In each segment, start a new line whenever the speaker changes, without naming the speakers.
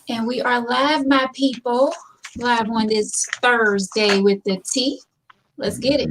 And we are live, my people. Live on this Thursday with the tea. Let's get it.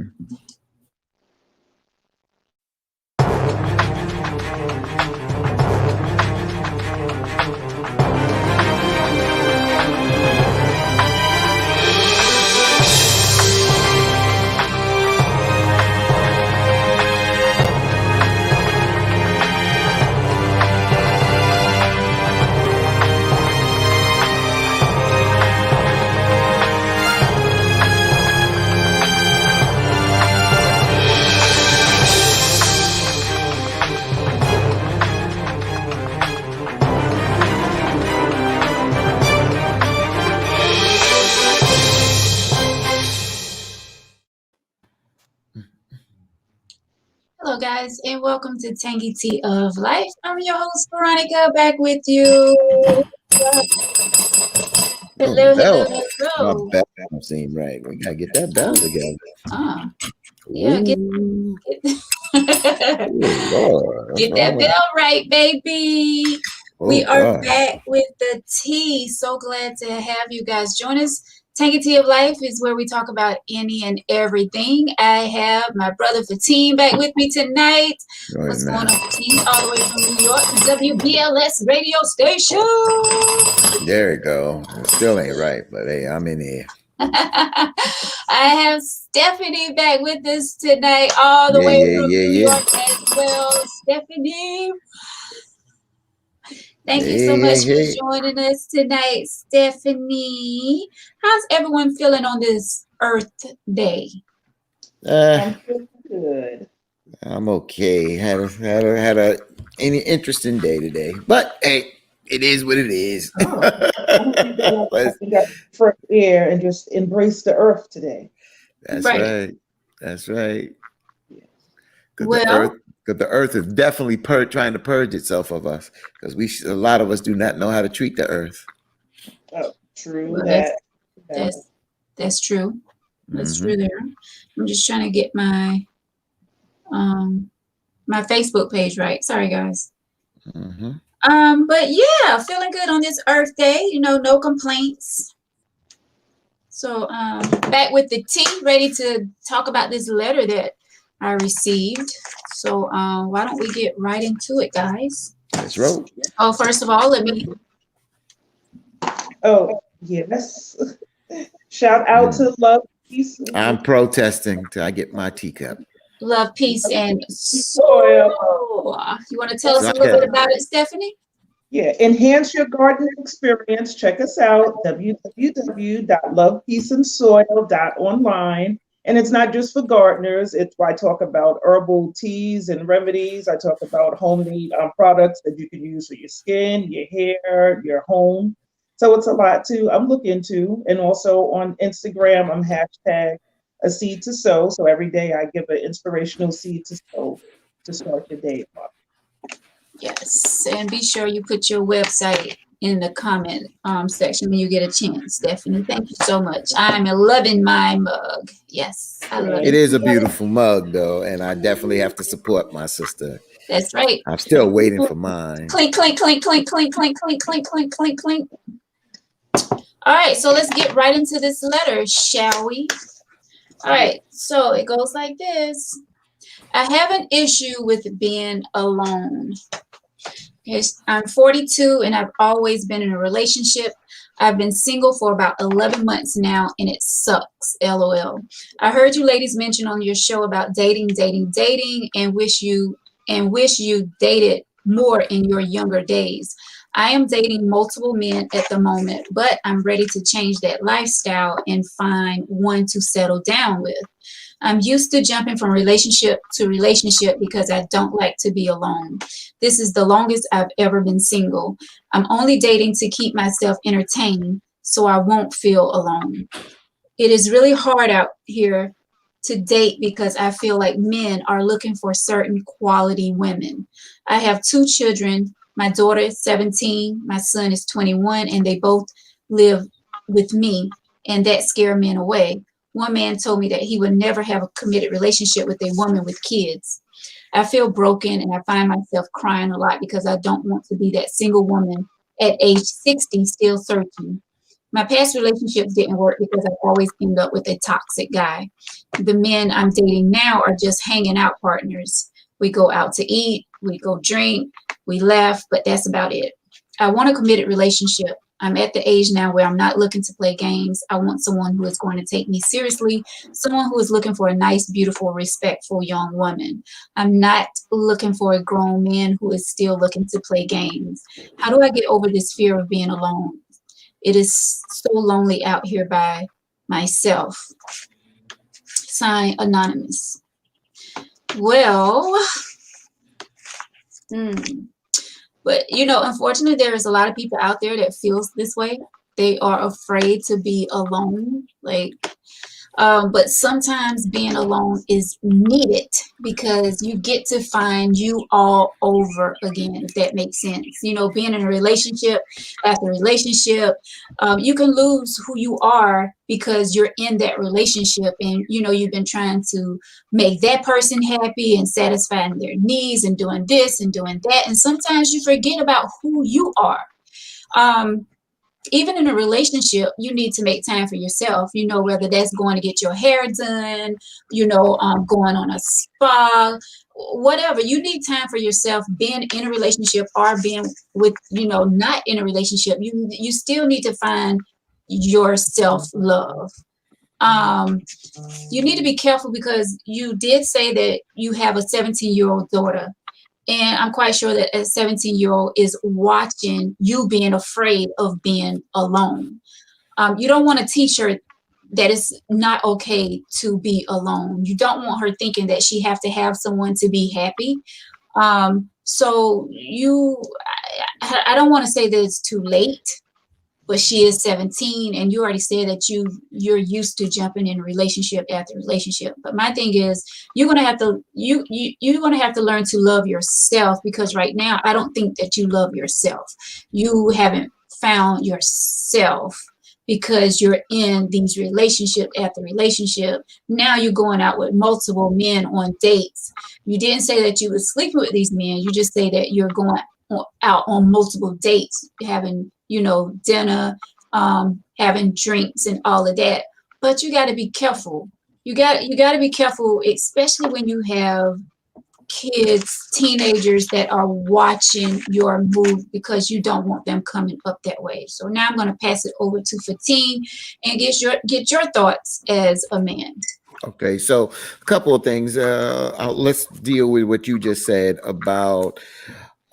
Hello, guys, and welcome to Tangy Tea of Life. I'm your host, Veronica, back with you. Hello.
My bell don't seem right. We gotta get that bell together.
Yeah, get that bell right, baby. We are back with the tea. So glad to have you guys join us. Tangy Tea of Life is where we talk about any and everything. I have my brother Fatim back with me tonight. What's going on, Fatim? All the way from New York, WBLS radio station.
There we go. It still ain't right, but hey, I'm in here.
I have Stephanie back with us tonight, all the way from New York as well. Stephanie. Thank you so much for joining us tonight, Stephanie. How's everyone feeling on this Earth Day?
I'm feeling good.
I'm okay. Had a any interesting day today, but hey, it is what it is.
We got fresh air and just embrace the Earth today.
That's right. That's right. Because the Earth is definitely trying to purge itself of us. Because a lot of us do not know how to treat the Earth.
Oh, true.
Well, that's true. That's true. There. I'm just trying to get my my Facebook page right. Sorry, guys. But yeah, feeling good on this Earth Day. You know, no complaints. So back with the tea, ready to talk about this letter that I received. So why don't we get right into it, guys?
Let's roll.
Oh, first of all, let me.
Oh, yes. Shout out to Love, Peace.
I'm protesting till I get my teacup.
Love, Peace, and Soil. You want to tell us a little bit about it, Stephanie?
Yeah, enhance your gardening experience. Check us out, www.lovepeaceandsoil.online. And it's not just for gardeners. I talk about herbal teas and remedies. I talk about homemade products that you can use for your skin, your hair, your home. So it's a lot to look into. And also on Instagram, I'm hashtag a seed to sow. So every day I give an inspirational seed to sow to start your day off.
Yes, and be sure you put your website in the comment section when you get a chance, Stephanie. Thank you so much. I'm loving my mug. Yes, I love it.
It is a beautiful mug, though, and I definitely have to support my sister.
That's right.
I'm still waiting for mine.
Clink, clink, clink, clink, clink, clink, clink, clink, clink, clink, clink. All right, so let's get right into this letter, shall we? All right, so it goes like this. I have an issue with being alone. I'm 42 and I've always been in a relationship. I've been single for about 11 months now and it sucks, LOL. I heard you ladies mention on your show about dating and wish you dated more in your younger days. I am dating multiple men at the moment, but I'm ready to change that lifestyle and find one to settle down with. I'm used to jumping from relationship to relationship because I don't like to be alone. This is the longest I've ever been single. I'm only dating to keep myself entertained so I won't feel alone. It is really hard out here to date because I feel like men are looking for certain quality women. I have 2 children. My daughter is 17, my son is 21, and they both live with me, and that scares men away. One man told me that he would never have a committed relationship with a woman with kids. I feel broken and I find myself crying a lot because I don't want to be that single woman at age 60 still searching. My past relationships didn't work because I always end up with a toxic guy. The men I'm dating now are just hanging out partners. We go out to eat, we go drink, we laugh, but that's about it. I want a committed relationship. I'm at the age now where I'm not looking to play games. I want someone who is going to take me seriously, someone who is looking for a nice, beautiful, respectful young woman. I'm not looking for a grown man who is still looking to play games. How do I get over this fear of being alone? It is so lonely out here by myself. Sign Anonymous. Well, but unfortunately, there is a lot of people out there that feels this way. They are afraid to be alone. But sometimes being alone is needed because you get to find you all over again, if that makes sense. Being in a relationship after relationship, you can lose who you are because you're in that relationship and, you've been trying to make that person happy and satisfying their needs and doing this and doing that. And sometimes you forget about who you are. Even in a relationship, you need to make time for yourself, whether that's going to get your hair done, going on a spa, whatever. You need time for yourself. Being in a relationship or being with, not in a relationship, you still need to find your self-love. You need to be careful because you did say that you have a 17-year-old daughter. And I'm quite sure that a 17-year-old is watching you being afraid of being alone. You don't want to teach her that it's not okay to be alone. You don't want her thinking that she have to have someone to be happy. So I don't want to say that it's too late, but she is 17 and you already said that you're used to jumping in relationship after relationship. But my thing is you're going to have to learn to love yourself, because right now I don't think that you love yourself. You haven't found yourself because you're in these relationship after relationship. Now you're going out with multiple men on dates. You didn't say that you were sleeping with these men. You just say that you're going out on multiple dates, having dinner, having drinks and all of that. But you got to be careful. You got to be careful, especially when you have kids, teenagers that are watching your move, because you don't want them coming up that way. So now I'm going to pass it over to Fatin and get your thoughts as a man.
Okay, so a couple of things. Let's deal with what you just said about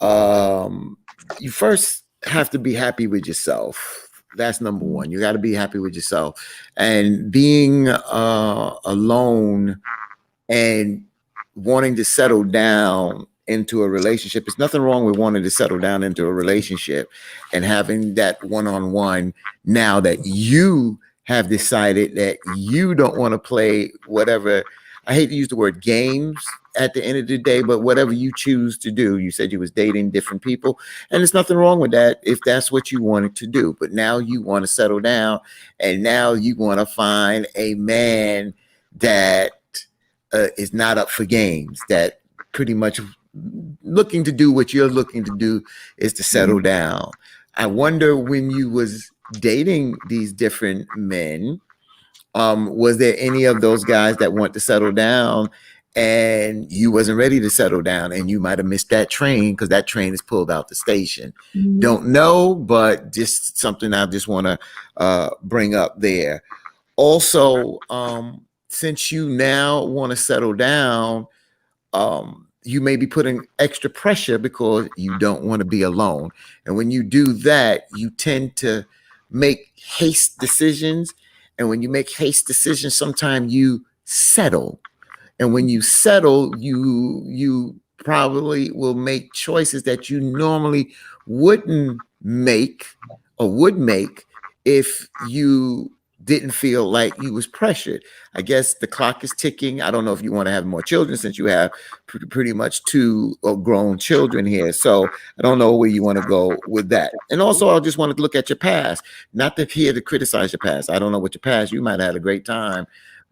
you first have to be happy with yourself. That's number one. You got to be happy with yourself. And being alone and wanting to settle down into a relationship, there's nothing wrong with wanting to settle down into a relationship and having that one-on-one now that you have decided that you don't want to play whatever, I hate to use the word games at the end of the day, but whatever you choose to do. You said you was dating different people, and there's nothing wrong with that if that's what you wanted to do. But now you want to settle down, and now you want to find a man that is not up for games, that pretty much looking to do what you're looking to do is to settle down. I wonder, when you was dating these different men, was there any of those guys that want to settle down and you wasn't ready to settle down, and you might have missed that train because that train is pulled out the station? Don't know, but just something I just want to bring up there. Also, since you now want to settle down, you may be putting extra pressure because you don't want to be alone. And when you do that, you tend to make haste decisions. And when you make haste decisions, sometimes you settle. And when you settle, you probably will make choices that you normally wouldn't make or would make if you didn't feel like you was pressured. I guess the clock is ticking. I don't know if you want to have more children, since you have pretty much two grown children here. So I don't know where you want to go with that. And also, I just wanted to look at your past, not to here to criticize your past. I don't know what your past. You might have had a great time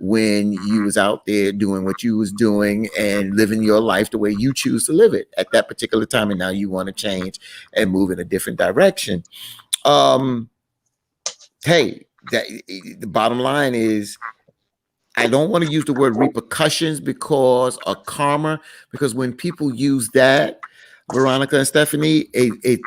when you was out there doing what you was doing and living your life the way you choose to live it at that particular time, and now you want to change and move in a different direction. Hey, the bottom line is, I don't want to use the word repercussions because of karma, because when people use that, Veronica and Stephanie, it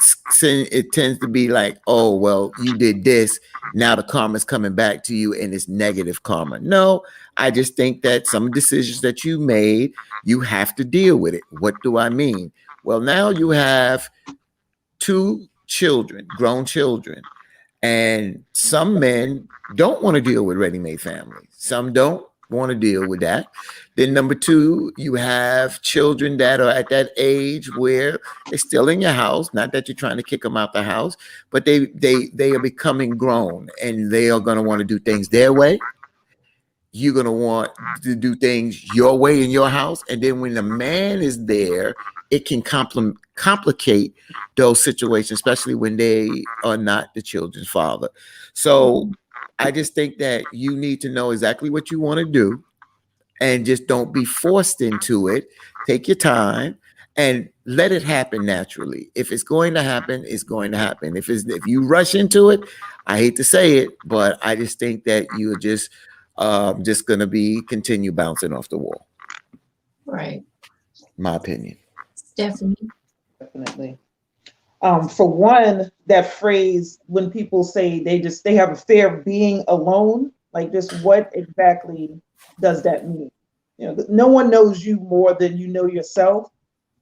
tends to be like, oh, well, you did this, now the karma is coming back to you and it's negative karma. No, I just think that some decisions that you made, you have to deal with it. What do I mean? Well, now you have 2 children, grown children, and some men don't want to deal with ready-made families. Some don't want to deal with that. Then number 2, you have children that are at that age where they're still in your house. Not that you're trying to kick them out the house, but they are becoming grown, and they are going to want to do things their way. You're going to want to do things your way in your house. And then when the man is there, it can complicate those situations, especially when they are not the children's father. So I just think that you need to know exactly what you want to do and just don't be forced into it. Take your time and let it happen naturally. If it's going to happen, it's going to happen. If you rush into it, I hate to say it, but I just think that you're just going to continue bouncing off the wall.
Right.
My opinion.
Definitely. For one, that phrase, when people say they have a fear of being alone, like, just what exactly does that mean? You know, no one knows you more than you know yourself.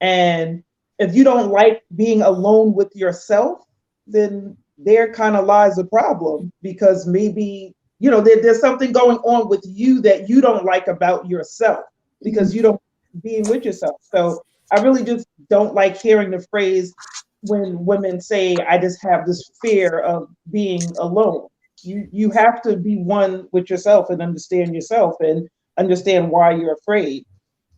And if you don't like being alone with yourself, then there kind of lies a problem, because maybe, you know, there's something going on with you that you don't like about yourself, because you don't being with yourself. So I really just don't like hearing the phrase when women say, I just have this fear of being alone. You have to be one with yourself and understand yourself and understand why you're afraid.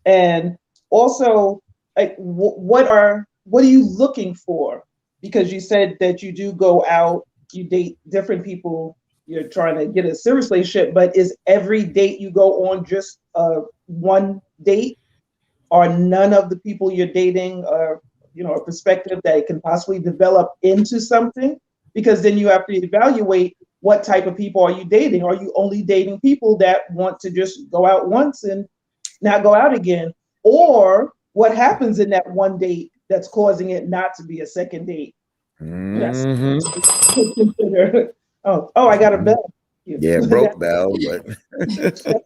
And also, like, what are you looking for? Because you said that you do go out, you date different people, you're trying to get a serious relationship, but is every date you go on just one date? Or none of the people you're dating are, you know, a perspective that can possibly develop into something? Because then you have to evaluate, what type of people are you dating? Are you only dating people that want to just go out once and not go out again? Or what happens in that one date that's causing it not to be a second date?
Mm-hmm.
Consider. Oh, I got a bell.
Yeah, broke bell, but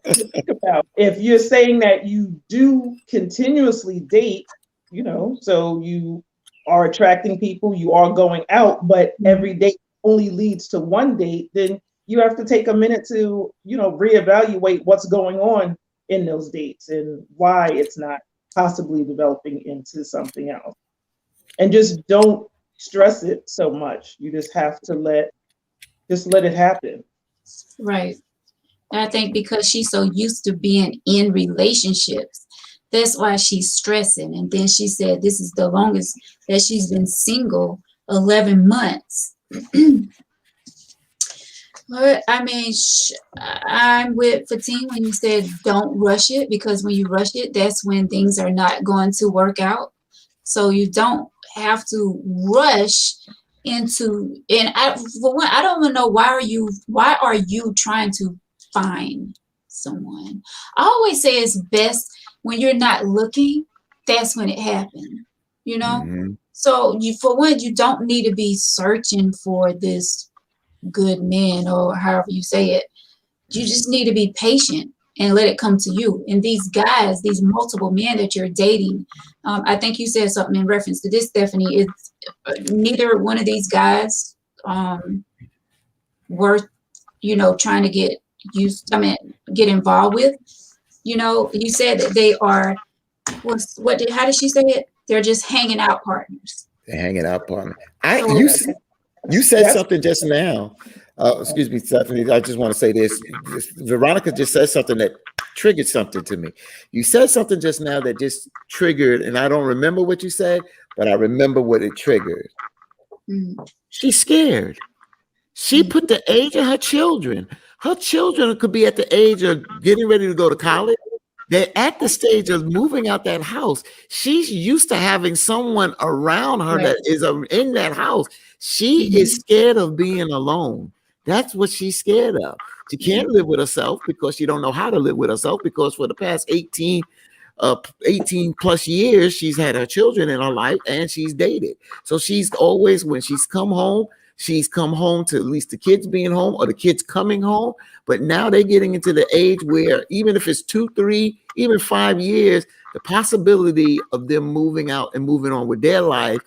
think about. If you're saying that you do continuously date, you know, so you are attracting people, you are going out, but every date only leads to one date, then you have to take a minute to, you know, reevaluate what's going on in those dates and why it's not possibly developing into something else. And just don't stress it so much. You just have to let it happen.
Right. And I think because she's so used to being in relationships, that's why she's stressing. And then she said this is the longest that she's been single, 11 months. But I mean, I'm with Fatine when you said don't rush it, because when you rush it, that's when things are not going to work out. So you don't have to rush into, and for one, I don't even know why are you trying to find someone? I always say it's best when you're not looking, that's when it happened, you know?
Mm-hmm.
So for one, you don't need to be searching for this good man, or however you say it. You just need to be patient and let it come to you. And these guys, these multiple men that you're dating, I think you said something in reference to this, Stephanie, it's neither one of these guys worth, you know, trying to get involved with. You know, you said that they are, how did she say it? They're just hanging out partners.
They're hanging out partners. You said something just now. Excuse me, Stephanie. I just want to say this. Veronica just said something that triggered something to me. You said something just now that just triggered, and I don't remember what you said, but I remember what it triggered. Mm. She's scared. She put the age of her children, Her children could be at the age of getting ready to go to college. They're at the stage of moving out that house. She's used to having someone around her
Right.
that is in that house. She is scared of being alone. That's what she's scared of. She can't live with herself because she don't know how to live with herself, because for the past 18 plus years, she's had her children in her life and she's dated. So she's always, when she's come home to at least the kids being home or the kids coming home. But now they're getting into the age where even if it's 2, 3, even 5 years, the possibility of them moving out and moving on with their life,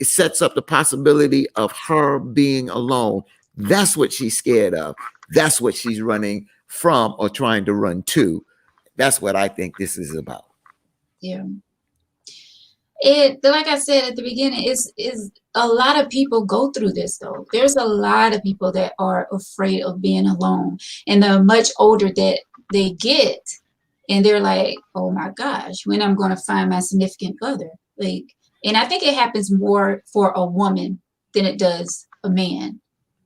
it sets up the possibility of her being alone. That's what she's scared of. That's what she's running from or trying to run to. That's what I think this is about.
Yeah. It, like I said at the beginning, is a lot of people go through this though. There's a lot of people that are afraid of being alone, and the much older that they get, and they're like, oh my gosh, when I'm going to find my significant other? Like, and I think it happens more for a woman than it does a man.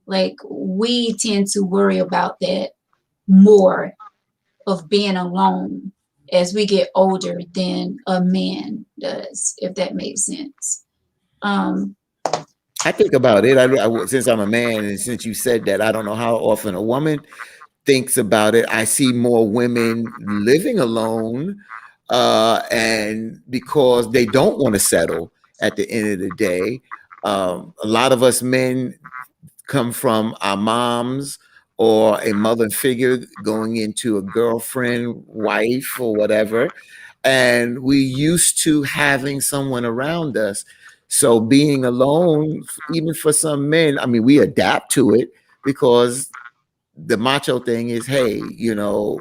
Like, we tend to worry about that more, of being alone as we get older than a man does, if that makes sense.
I think about it. Since I'm a man, and since you said that, I don't know how often a woman thinks about it. I see more women living alone, and because they don't want to settle at the end of the day. A lot of us men come from our moms or a mother figure going into a girlfriend, wife, or whatever. And we used to having someone around us. So being alone, even for some men, I mean, we adapt to it because the macho thing is, hey, you know,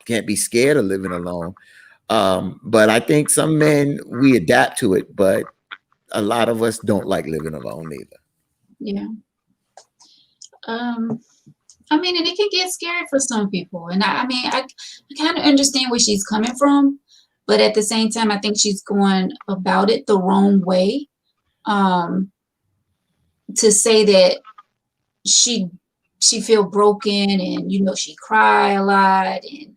can't be scared of living alone. But I think some men, we adapt to it, but a lot of us don't like living alone either.
Yeah. I mean, and it can get scary for some people. And I mean, I kind of understand where she's coming from, but at the same time, I think she's going about it the wrong way. To say that she feel broken and, you know, she cry a lot. And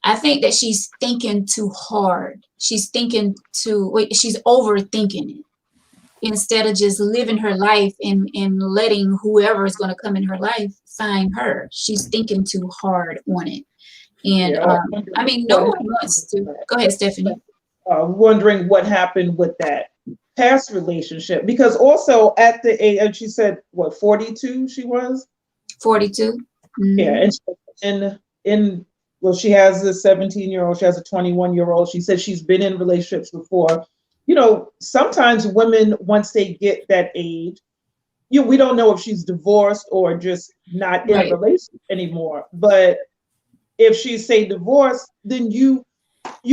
I think that she's thinking too hard. She's overthinking it, instead of just living her life and letting whoever is going to come in her life find her. She's thinking too hard on it. And I mean, no one wants to. Go ahead, Stephanie.
Wondering what happened with that past relationship, because also at the age, and she said, what, 42 she was?
42. Mm-hmm.
Yeah, and well, she has a 17-year-old, she has a 21-year-old. She said she's been in relationships before. You know, sometimes women, once they get that age, we don't know if she's divorced or just not in a relationship anymore. But if she's, say, divorced, then you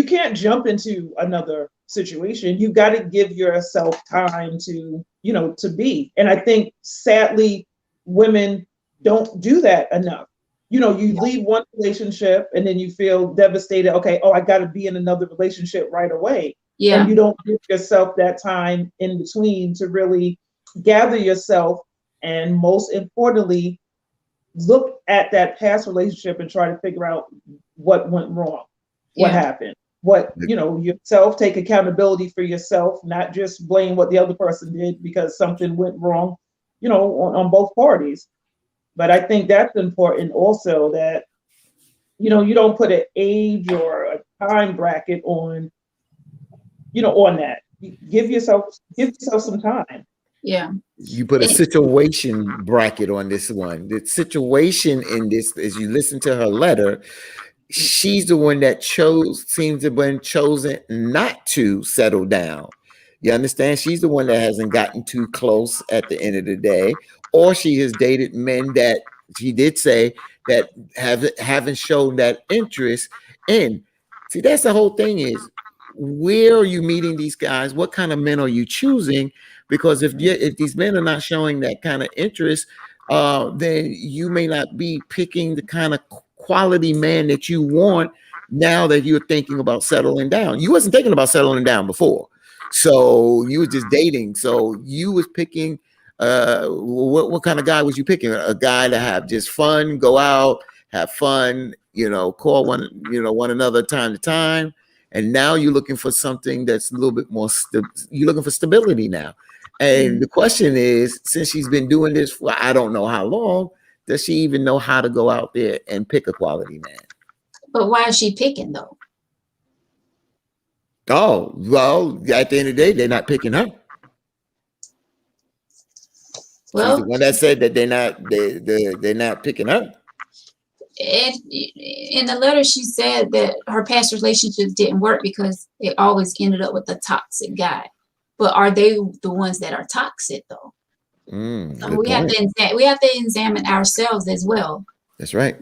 can't jump into another situation. You got to give yourself time to, you know, to be. And I think, sadly, women don't do that enough. You know, you leave one relationship and then you feel devastated. Okay, I got to be in another relationship right away. Yeah. And you don't give yourself that time in between to really gather yourself, and most importantly, look at that past relationship and try to figure out what went wrong, what happened, what, you know, yourself, take accountability for yourself, not just blame what the other person did because something went wrong, you know, on both parties. But I think that's important also, that, you know, you don't put an age or a time bracket on, you know, on that. Give yourself some time.
Yeah.
You put a situation bracket on this one. The situation in this, as you listen to her letter, she's the one that seems to have been chosen not to settle down. You understand? She's the one that hasn't gotten too close at the end of the day, or she has dated men that she did say that haven't shown that interest in. See, that's the whole thing, is where are you meeting these guys? What kind of men are you choosing? Because if these men are not showing that kind of interest, then you may not be picking the kind of quality man that you want now that you're thinking about settling down. You wasn't thinking about settling down before. So you were just dating. So you was picking what kind of guy was you picking? A guy to have just fun, go out, have fun, call one another time to time. And now you're looking for something that's a little bit more, you're looking for stability now. And the question is, since she's been doing this for I don't know how long, does she even know how to go out there and pick a quality man?
But why is she picking though?
Oh, well, at the end of the day, they're not picking her.
Well,
she's the one that said that they're not picking her.
In the letter, she said that her past relationships didn't work because they always ended up with a toxic guy. But are they the ones that are toxic though? So we have to examine ourselves as well.
That's right.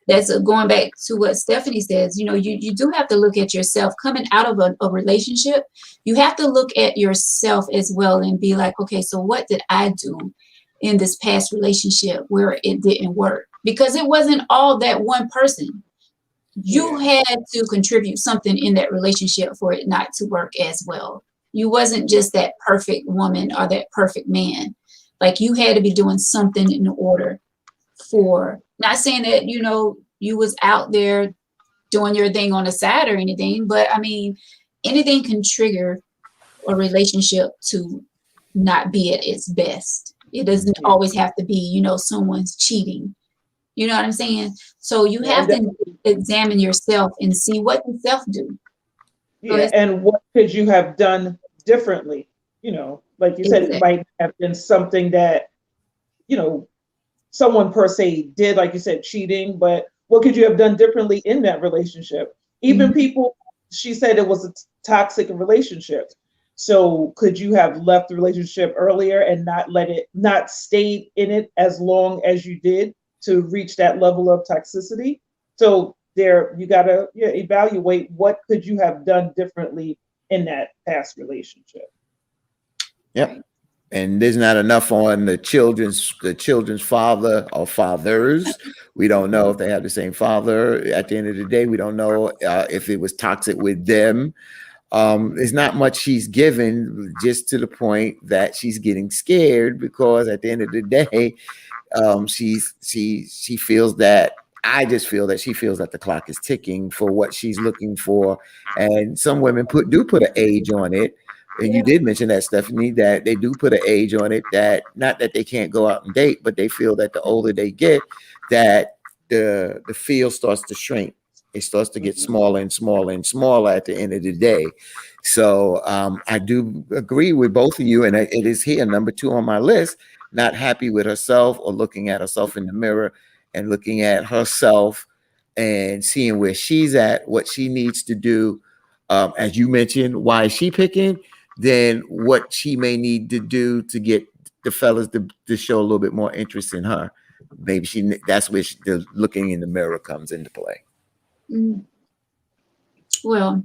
That's going back to what Stephanie says. You do have to look at yourself coming out of a relationship. You have to look at yourself as well and be like, okay, so what did I do in this past relationship where it didn't work? Because it wasn't all that one person. You had to contribute something in that relationship for it not to work as well. You wasn't just that perfect woman or that perfect man. Like you had to be doing something in order for, not saying that, you was out there doing your thing on the side or anything, but I mean, anything can trigger a relationship to not be at its best. It doesn't always have to be, someone's cheating. You know what I'm saying? So you have to examine yourself and see what you self do.
Yeah, and what could you have done differently? Like you said, it might have been something that, someone per se did, like you said, cheating, but what could you have done differently in that relationship? Even people, she said it was a toxic relationship. So could you have left the relationship earlier and not stayed in it as long as you did to reach that level of toxicity? So you got to evaluate what could you have done differently in that past relationship.
Yep. And there's not enough on the children's father or fathers. We don't know if they have the same father. At the end of the day, we don't know if it was toxic with them. There's not much she's given, just to the point that she's getting scared because at the end of the day, she feels that. I just feel that she feels that the clock is ticking for what she's looking for, and some women do put an age on it. And you did mention that, Stephanie, that they do put an age on it, that not that they can't go out and date, but they feel that the older they get, that the field starts to shrink. It starts to get smaller and smaller and smaller at the end of the day. So I do agree with both of you, and it is here, number 2 on my list, not happy with herself or looking at herself in the mirror and looking at herself and seeing where she's at, what she needs to do. As you mentioned, why is she picking? Then what she may need to do to get the fellas to show a little bit more interest in her. Maybe that's where the looking in the mirror comes into play.
Well,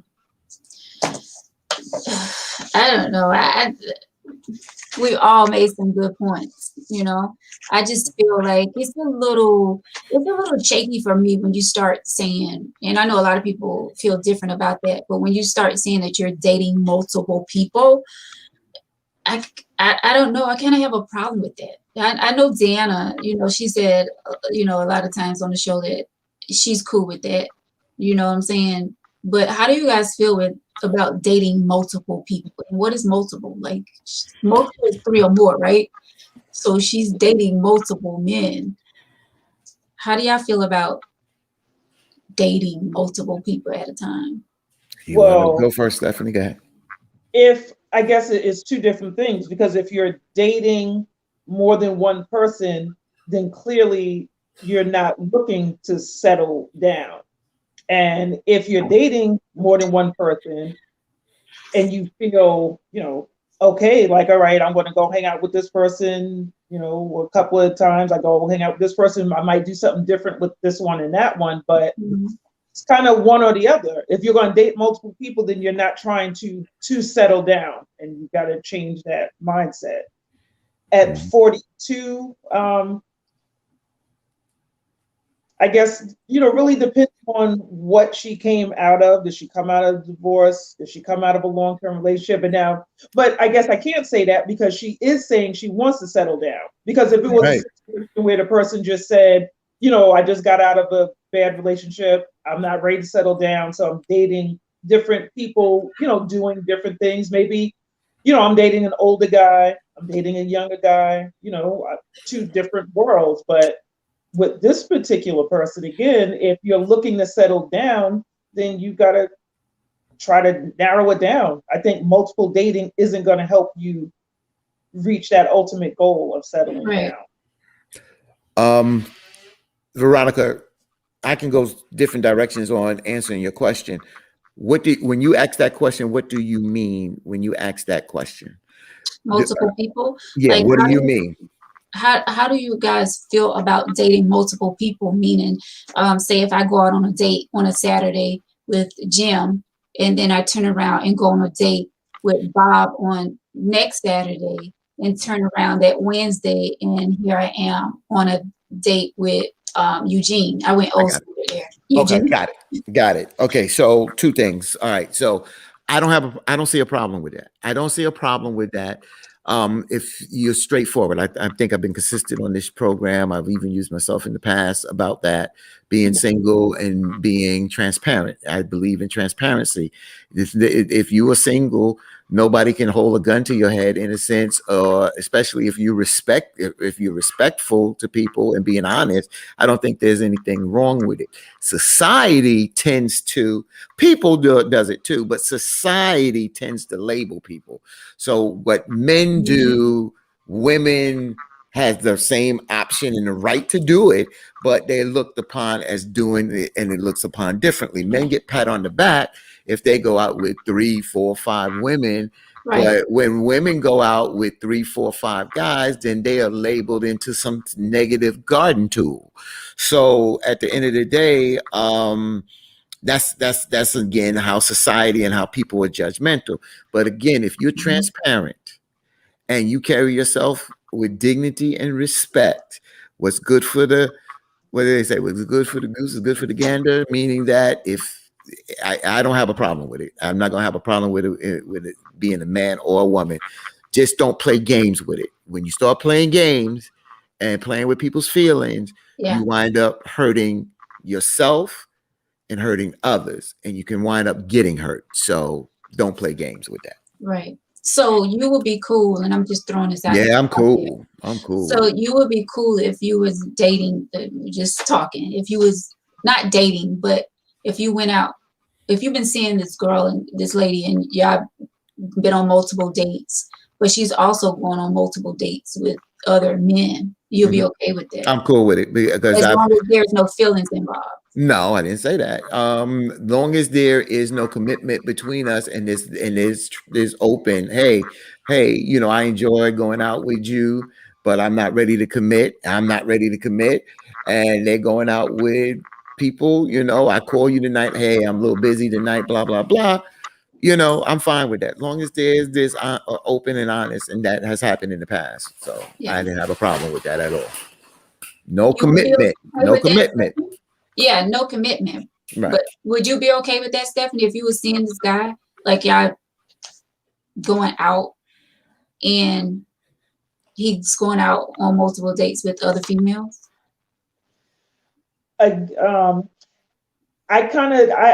I don't know. We all made some good points, I just feel like it's a little shaky for me when you start saying, and I know a lot of people feel different about that, but when you start saying that you're dating multiple people, I don't know. I kind of have a problem with that. I know Deanna, she said, a lot of times on the show that she's cool with that. You know what I'm saying? But how do you guys feel about dating multiple people? And what is multiple? Like multiple is 3 or more, right? So she's dating multiple men. How do y'all feel about dating multiple people at a time?
You want to go first, Stephanie? Go ahead.
I guess it is 2 different things, because if you're dating more than one person, then clearly you're not looking to settle down. And if you're dating more than one person and you feel, okay, like, all right, I'm going to go hang out with this person, a couple of times I go hang out with this person. I might do something different with this one and that one, but it's kind of one or the other. If you're going to date multiple people, then you're not trying to settle down, and you got to change that mindset. At 42, I guess, really depends on what she came out of. Did she come out of a divorce? Did she come out of a long-term relationship? And now, but I guess I can't say that because she is saying she wants to settle down. Because if it was
Right.
a situation where the person just said, you know, I just got out of a bad relationship, I'm not ready to settle down, so I'm dating different people, you know, doing different things. Maybe, you know, I'm dating an older guy, I'm dating a younger guy, you know, two different worlds. But with this particular person, again, if you're looking to settle down, then you got to try to narrow it down. I think multiple dating isn't going to help you reach that ultimate goal of settling
Right.
down.
Veronica, I can go different directions on answering your question. When you ask that question, what do you mean when you ask that question?
Multiple people.
Yeah,
Like,
what do you mean?
how do you guys feel about dating multiple people? Meaning, say if I go out on a date on a Saturday with Jim, and then I turn around and go on a date with Bob on next Saturday, and turn around that Wednesday, and here I am on a date with Eugene. I went old school there.
Okay,
Eugene.
got it. Okay, so two things. All right, so I don't see a problem with that. I don't see a problem with that. If you're straightforward, I think I've been consistent on this program. I've even used myself in the past about that, being single and being transparent. I believe in transparency. If you are single, nobody can hold a gun to your head in a sense, especially if you're respectful to people and being honest. I don't think there's anything wrong with it. Society tends to, people does it too, but society tends to label people. So what men do, women has the same option and the right to do it, but they're looked upon as doing it, and it looks upon differently. Men get pat on the back if they go out with 3, 4, 5 women.
Right.
But when women go out with 3, 4, 5 guys, then they are labeled into some negative garden tool. So at the end of the day, that's again how society and how people are judgmental. But again, if you're transparent and you carry yourself with dignity and respect, what's good for the, what do they say? What's good for the goose is good for the gander. Meaning that if I don't have a problem with it, I'm not gonna have a problem with it being a man or a woman. Just don't play games with it. When you start playing games and playing with people's feelings, you wind up hurting yourself and hurting others, and you can wind up getting hurt. So don't play games with that.
Right. So you would be cool, and I'm just throwing this out.
Yeah, I'm cool. I'm cool.
So you would be cool if you was dating, just talking. If you was not dating, but if you went out, if you've been seeing this girl and this lady, and y'all been on multiple dates, but she's also going on multiple dates with other men, you'll be okay with that.
I'm cool with it because
as long as there's no feelings involved.
No, I didn't say that. Long as there is no commitment between us, and there's open, hey, you know, I enjoy going out with you, but I'm not ready to commit. I'm not ready to commit. And they're going out with people, you know, I call you tonight, hey, I'm a little busy tonight, blah, blah, blah. You know, I'm fine with that. As long as there's this open and honest, and that has happened in the past. So I didn't have a problem with that at all. No commitment. No commitment.
Yeah, no commitment.
Right.
But would you be okay with that, Stephanie, if you were seeing this guy, like y'all going out and he's going out on multiple dates with other females?
I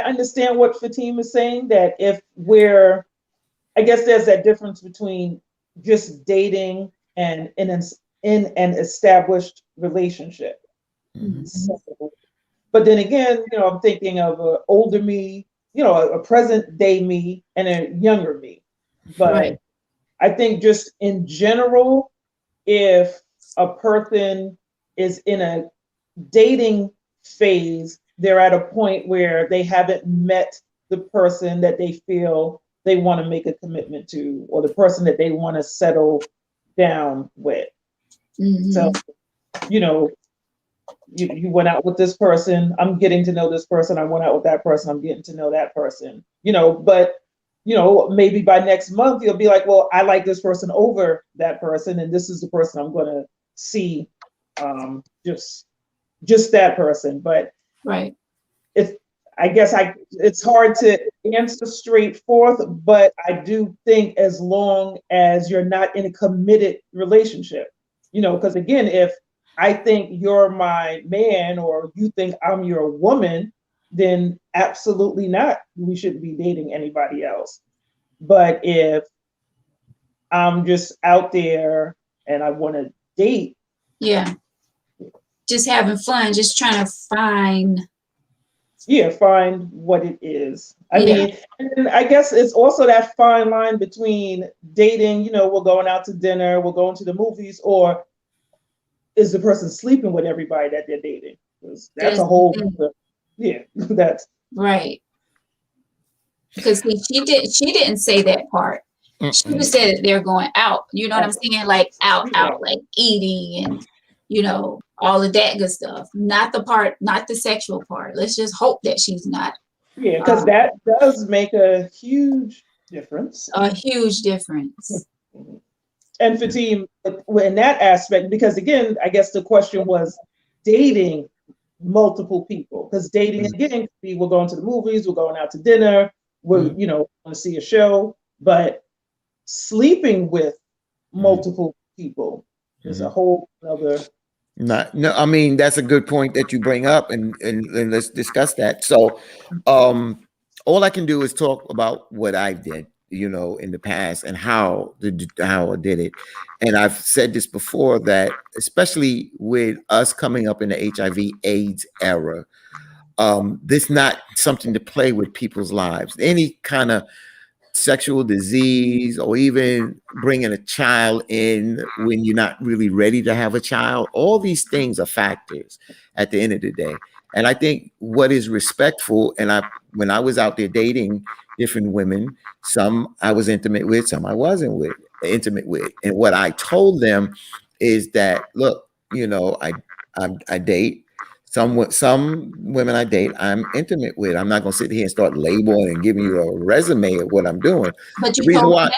understand what Fatima is saying, that if we're, I guess there's that difference between just dating and in an established relationship.
Mm-hmm.
But then again, you know, I'm thinking of an older me, you know, a present day me and a younger me. But I think just in general, if a person is in a dating phase, they're at a point where they haven't met the person that they feel they want to make a commitment to, or the person that they want to settle down with. So, you know, you went out with this person, I'm getting to know this person, I went out with that person, I'm getting to know that person, you know, but, you know, maybe by next month, you'll be like, well, I like this person over that person, and this is the person I'm going to see, just that person. But I guess it's hard to answer straightforward, but I do think as long as you're not in a committed relationship, because again, if I think you're my man or you think I'm your woman, then absolutely not. We shouldn't be dating anybody else. But if I'm just out there and I want to date,
Yeah. Just having fun, just trying to find.
yeah, find what it is. I
Yeah.
mean, and I guess it's also that fine line between dating, we're going out to dinner, we're going to the movies, or is the person sleeping with everybody that they're dating? 'Cause that's a whole, yeah, that's
right. Because she didn't say that part. She just said that they're going out. You know what I'm saying? Like out, like eating and all of that good stuff. Not the sexual part. Let's just hope that she's not.
Yeah, because that does make a huge difference.
A huge difference.
And Fatim, in that aspect, because again, I guess the question was dating multiple people. Because dating again, we're going to the movies, we're going out to dinner, we're want to see a show, but sleeping with multiple people is a whole other.
No, I mean, that's a good point that you bring up, and let's discuss that. So, all I can do is talk about what I did, in the past and how I did it. And I've said this before that, especially with us coming up in the HIV/AIDS era, this is not something to play with people's lives. Any kind of sexual disease or even bringing a child in when you're not really ready to have a child, all these things are factors at the end of the day. And I think what is respectful, and when I was out there dating different women, some I was intimate with, some I wasn't intimate with. And what I told them is that, look, I date. Some women I date, I'm intimate with. I'm not going to sit here and start labeling and giving you a resume of what I'm doing.
But
the reason why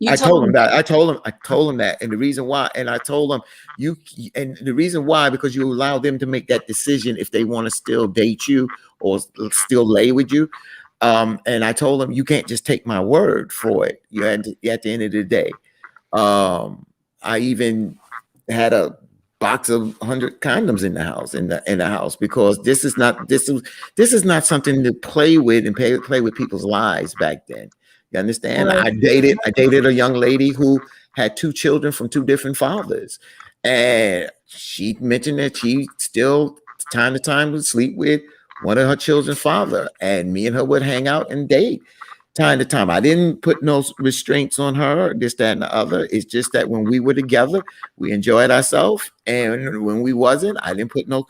I told them that, and the reason why, and I told them the reason why, because you allow them to make that decision if they want to still date you or still lay with you. And I told them, you can't just take my word for it. You had to, at the end of the day. I even had a box of 100 condoms in the house because this is not something to play with and play with people's lives back then. You understand?
Right.
I dated a young lady who had 2 children from 2 different fathers, and she mentioned that she still time to time would sleep with one of her children's father, and me and her would hang out and date time to time. I didn't put no restraints on her, this, that, and the other. It's just that when we were together, we enjoyed ourselves, and when we wasn't, I didn't put I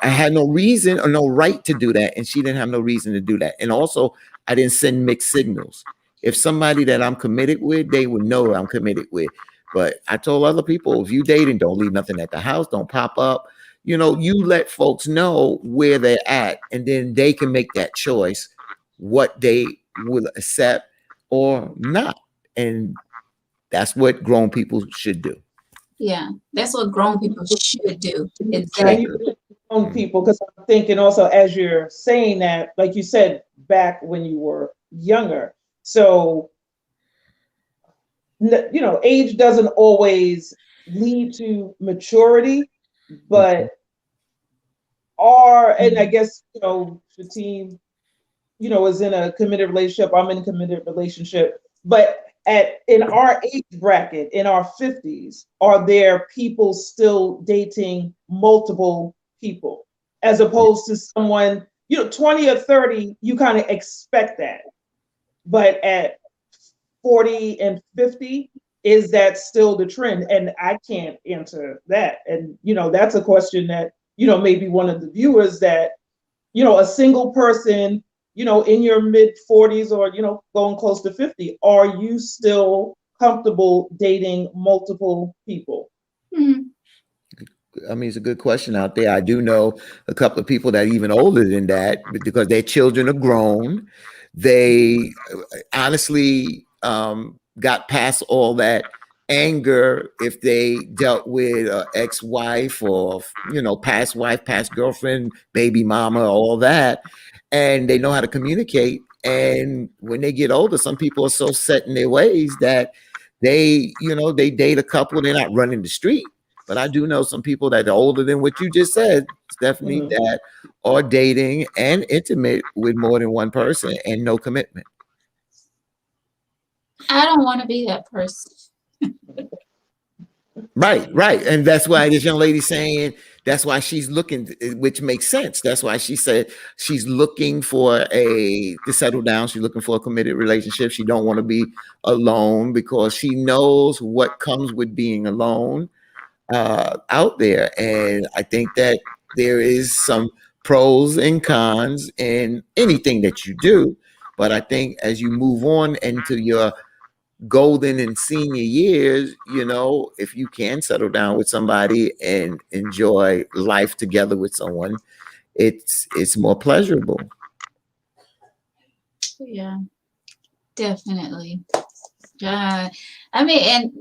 had no reason or no right to do that, and she didn't have no reason to do that. And also, I didn't send mixed signals. If somebody that I'm committed with, they would know I'm committed with. But I told other people, if you dating, don't leave nothing at the house, don't pop up. You let folks know where they're at, and then they can make that choice what they will accept or not. And that's what grown people should do.
Yeah, that's what grown people should do. Exactly.
Grown people, because I'm thinking also, as you're saying that, like you said, back when you were younger. So, age doesn't always lead to maturity, but and I guess, Fatim, is in a committed relationship. I'm in a committed relationship. But in our age bracket, in our 50s, are there people still dating multiple people? As opposed to someone, 20 or 30, you kind of expect that. But at 40 and 50, is that still the trend? And I can't answer that. And, that's a question that, maybe one of the viewers that, a single person, in your mid 40s or, going close to 50, are you still comfortable dating multiple people?
Mm-hmm.
I mean, it's a good question out there. I do know a couple of people that are even older than that because their children are grown. They honestly got past all that anger if they dealt with an ex-wife or, past wife, past girlfriend, baby mama, all that, and they know how to communicate. And when they get older, some people are so set in their ways that they date a couple, they're not running the street. But I do know some people that are older than what you just said, Stephanie, that are dating and intimate with more than one person and no commitment.
I don't want to be that person.
Right. And that's why this young lady's saying that's why she's looking, which makes sense. That's why she said she's looking to settle down. She's looking for a committed relationship. She don't want to be alone because she knows what comes with being alone out there. And I think that there is some pros and cons in anything that you do. But I think as you move on into your golden and senior years, if you can settle down with somebody and enjoy life together with someone, it's more pleasurable.
Yeah, definitely. I mean, and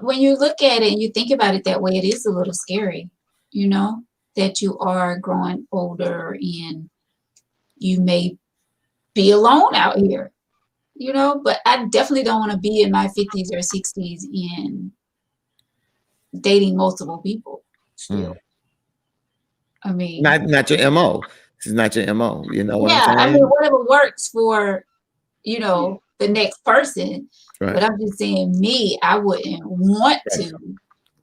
when you look at it and you think about it that way, it is a little scary, that you are growing older and you may be alone out here. But I definitely don't want to be in my 50s or 60s and dating multiple people still. I mean,
not your MO. This is not your MO. You know what I'm saying?
I mean, whatever works for, the next person.
Right.
But I'm just saying, me, I wouldn't want to.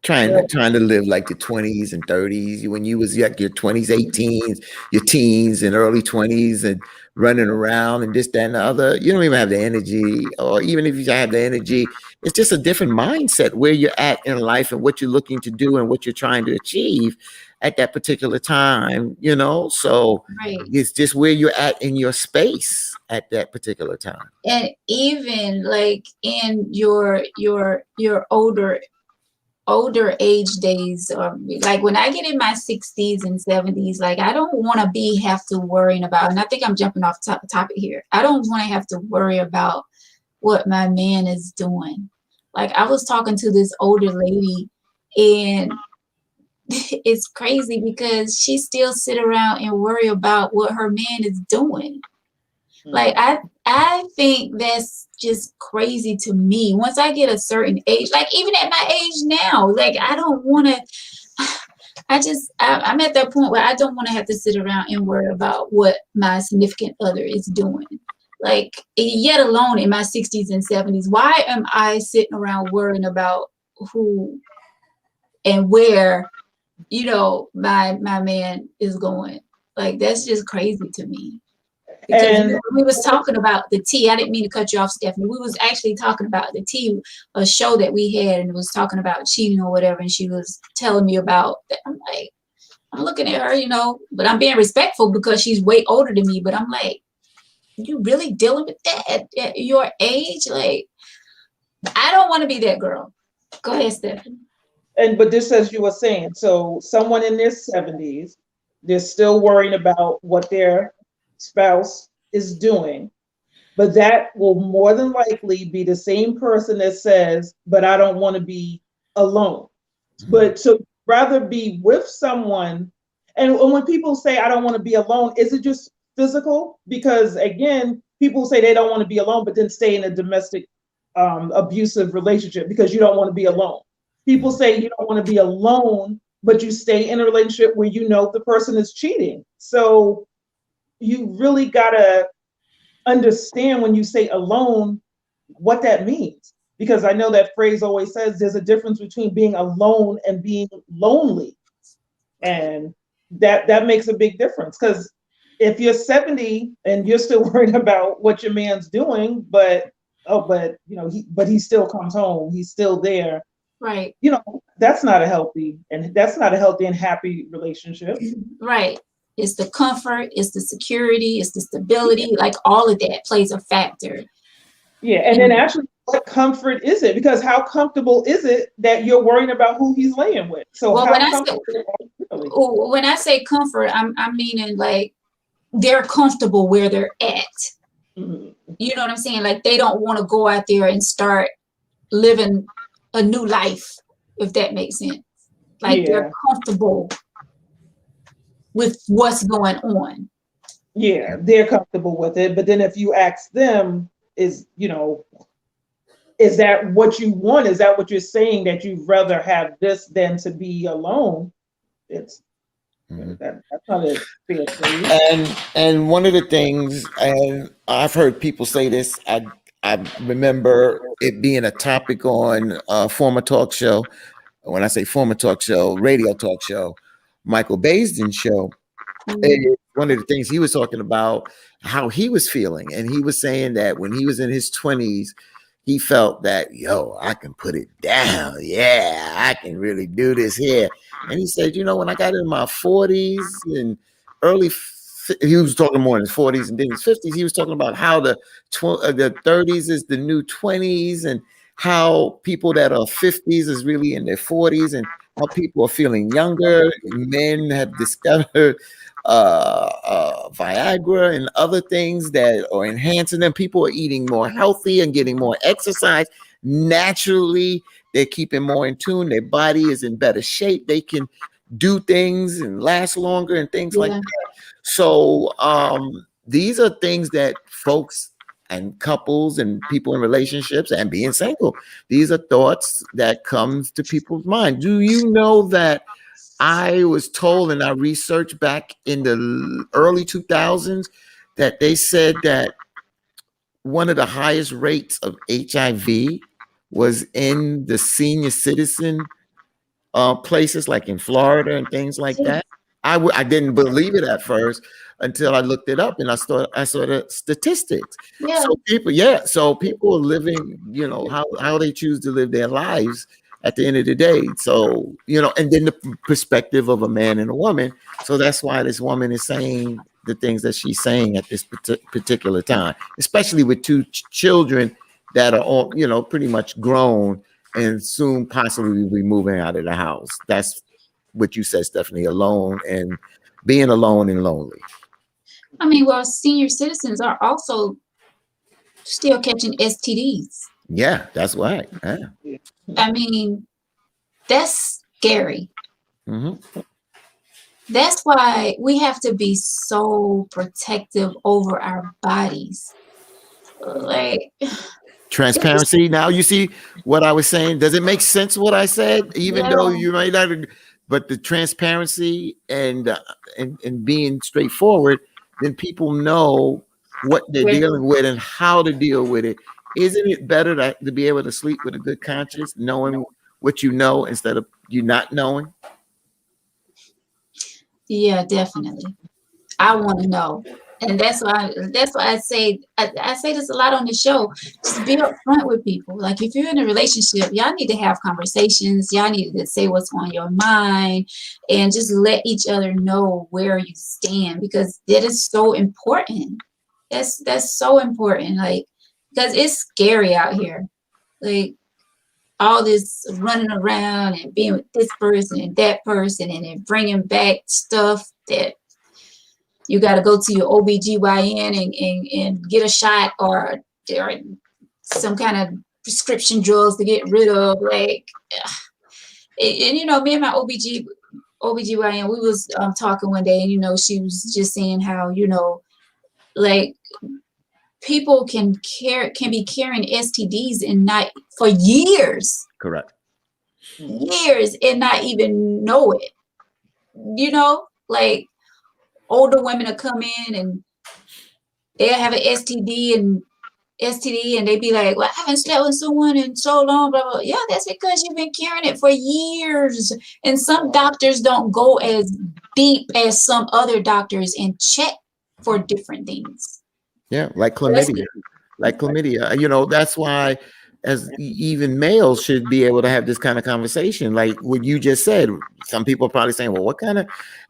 Trying to live like the 20s and 30s when you was like your 20s, 18s, your teens and early 20s and running around and this, that, and the other. You don't even have the energy, or even if you have the energy, it's just a different mindset where you're at in life and what you're looking to do and what you're trying to achieve at that particular time, so It's just where you're at in your space at that particular time.
And even like in your older age days, like when I get in my 60s and 70s, like I don't want to have to worrying about, and I think I'm jumping off topic here. I don't want to have to worry about what my man is doing. Like I was talking to this older lady and it's crazy because she still sit around and worry about what her man is doing. Like I think that's just crazy to me. Once I get a certain age, like even at my age now, like I don't want to. I'm at that point where I don't want to have to sit around and worry about what my significant other is doing. Like yet alone in my 60s and 70s, why am I sitting around worrying about who and where, my man is going? Like that's just crazy to me. Because we was talking about the tea. I didn't mean to cut you off, Stephanie. We was actually talking about the tea, a show that we had, and it was talking about cheating or whatever. And she was telling me about that. I'm like, I'm looking at her, but I'm being respectful because she's way older than me. But I'm like, you really dealing with that at your age? Like, I don't want to be that girl. Go ahead, Stephanie.
But just as you were saying, so someone in their 70s, they're still worrying about what their spouse is doing, but that will more than likely be the same person that says, but I don't want to be alone. But so rather be with someone. And when people say I don't want to be alone, is it just physical? Because again, people say they don't want to be alone, but then stay in a domestic abusive relationship because you don't want to be alone. People say you don't want to be alone, but you stay in a relationship where the person is cheating. So you really gotta understand when you say alone, what that means. Because I know that phrase always says there's a difference between being alone and being lonely. And that makes a big difference. Because if you're 70 and you're still worried about what your man's doing, but he still comes home, he's still there.
Right.
That's not a healthy and happy relationship.
Right. It's the comfort, it's the security, it's the stability, like all of that plays a factor.
Yeah, and then actually, what comfort is it? Because how comfortable is it that you're worrying about who he's laying with? So
when I say comfort, I'm meaning like they're comfortable where they're at. Mm-hmm. You know what I'm saying? Like they don't want to go out there and start living a new life, if that makes sense. Like
Yeah.
they're comfortable with what's going on.
Yeah, they're comfortable with it. But then if you ask them, is is that what you want? Is that what you're saying, that you'd rather have this than to be alone? It's that's not a fair trade.
And one of the things, and I've heard people say this, I remember it being a topic on a former talk show. When I say former talk show, radio talk show, Michael Baisden's show. And one of the things he was talking about how he was feeling, and he was saying that when he was in his 20s, he felt that, yo, I can put it down. Yeah, I can really do this here. And he said, when I got in my 40s and he was talking more in his 40s and then his 50s. He was talking about how the 30s is the new 20s, and how people that are 50s is really in their 40s, and how people are feeling younger. Men have discovered Viagra and other things that are enhancing them. People are eating more healthy and getting more exercise. Naturally, they're keeping more in tune. Their body is in better shape. They can do things and last longer and things like that. So these are things that folks and couples and people in relationships and being single, these are thoughts that comes to people's mind. Do you know that I was told, and I researched back in the early 2000s, that they said that one of the highest rates of HIV was in the senior citizen places, like in Florida and things like that. I didn't believe it at first until I looked it up, and I saw the statistics.
Yeah.
So people are living, how they choose to live their lives at the end of the day. So, and then the perspective of a man and a woman. So that's why this woman is saying the things that she's saying at this particular time, especially with two children that are all, pretty much grown and soon possibly be moving out of the house. That's what you said, Stephanie, alone and being alone and lonely.
I mean, well, senior citizens are also still catching STDs.
Yeah, that's right. Yeah.
I mean, that's scary.
Mm-hmm.
That's why we have to be so protective over our bodies. Like
transparency. Now you see what I was saying. Does it make sense what I said? Even though you might not, but the transparency and being straightforward, then people know what they're dealing with and how to deal with it. Isn't it better to be able to sleep with a good conscience, knowing what you know instead of you not knowing?
Yeah, definitely. I want to know. And that's why I say this a lot on the show. Just be upfront with people. Like if you're in a relationship, y'all need to have conversations. Y'all need to say what's on your mind and just let each other know where you stand, because that is so important. That's so important. Like, because it's scary out here. Like all this running around and being with this person and that person and then bringing back stuff that you got to go to your OBGYN and get a shot or some kind of prescription drugs to get rid of. Like, and me and my OBGYN, we was talking one day, and she was just saying how, like people can be carrying STDs and not for years.
Correct.
Years and not even know it. Like older women will come in and they'll have an STD and they be like, well, I haven't slept with someone in so long, blah, blah. Yeah, that's because you've been carrying it for years. And some doctors don't go as deep as some other doctors and check for different things.
Yeah, like chlamydia. That's why as even males should be able to have this kind of conversation. Like what you just said, some people are probably saying, well, what kind of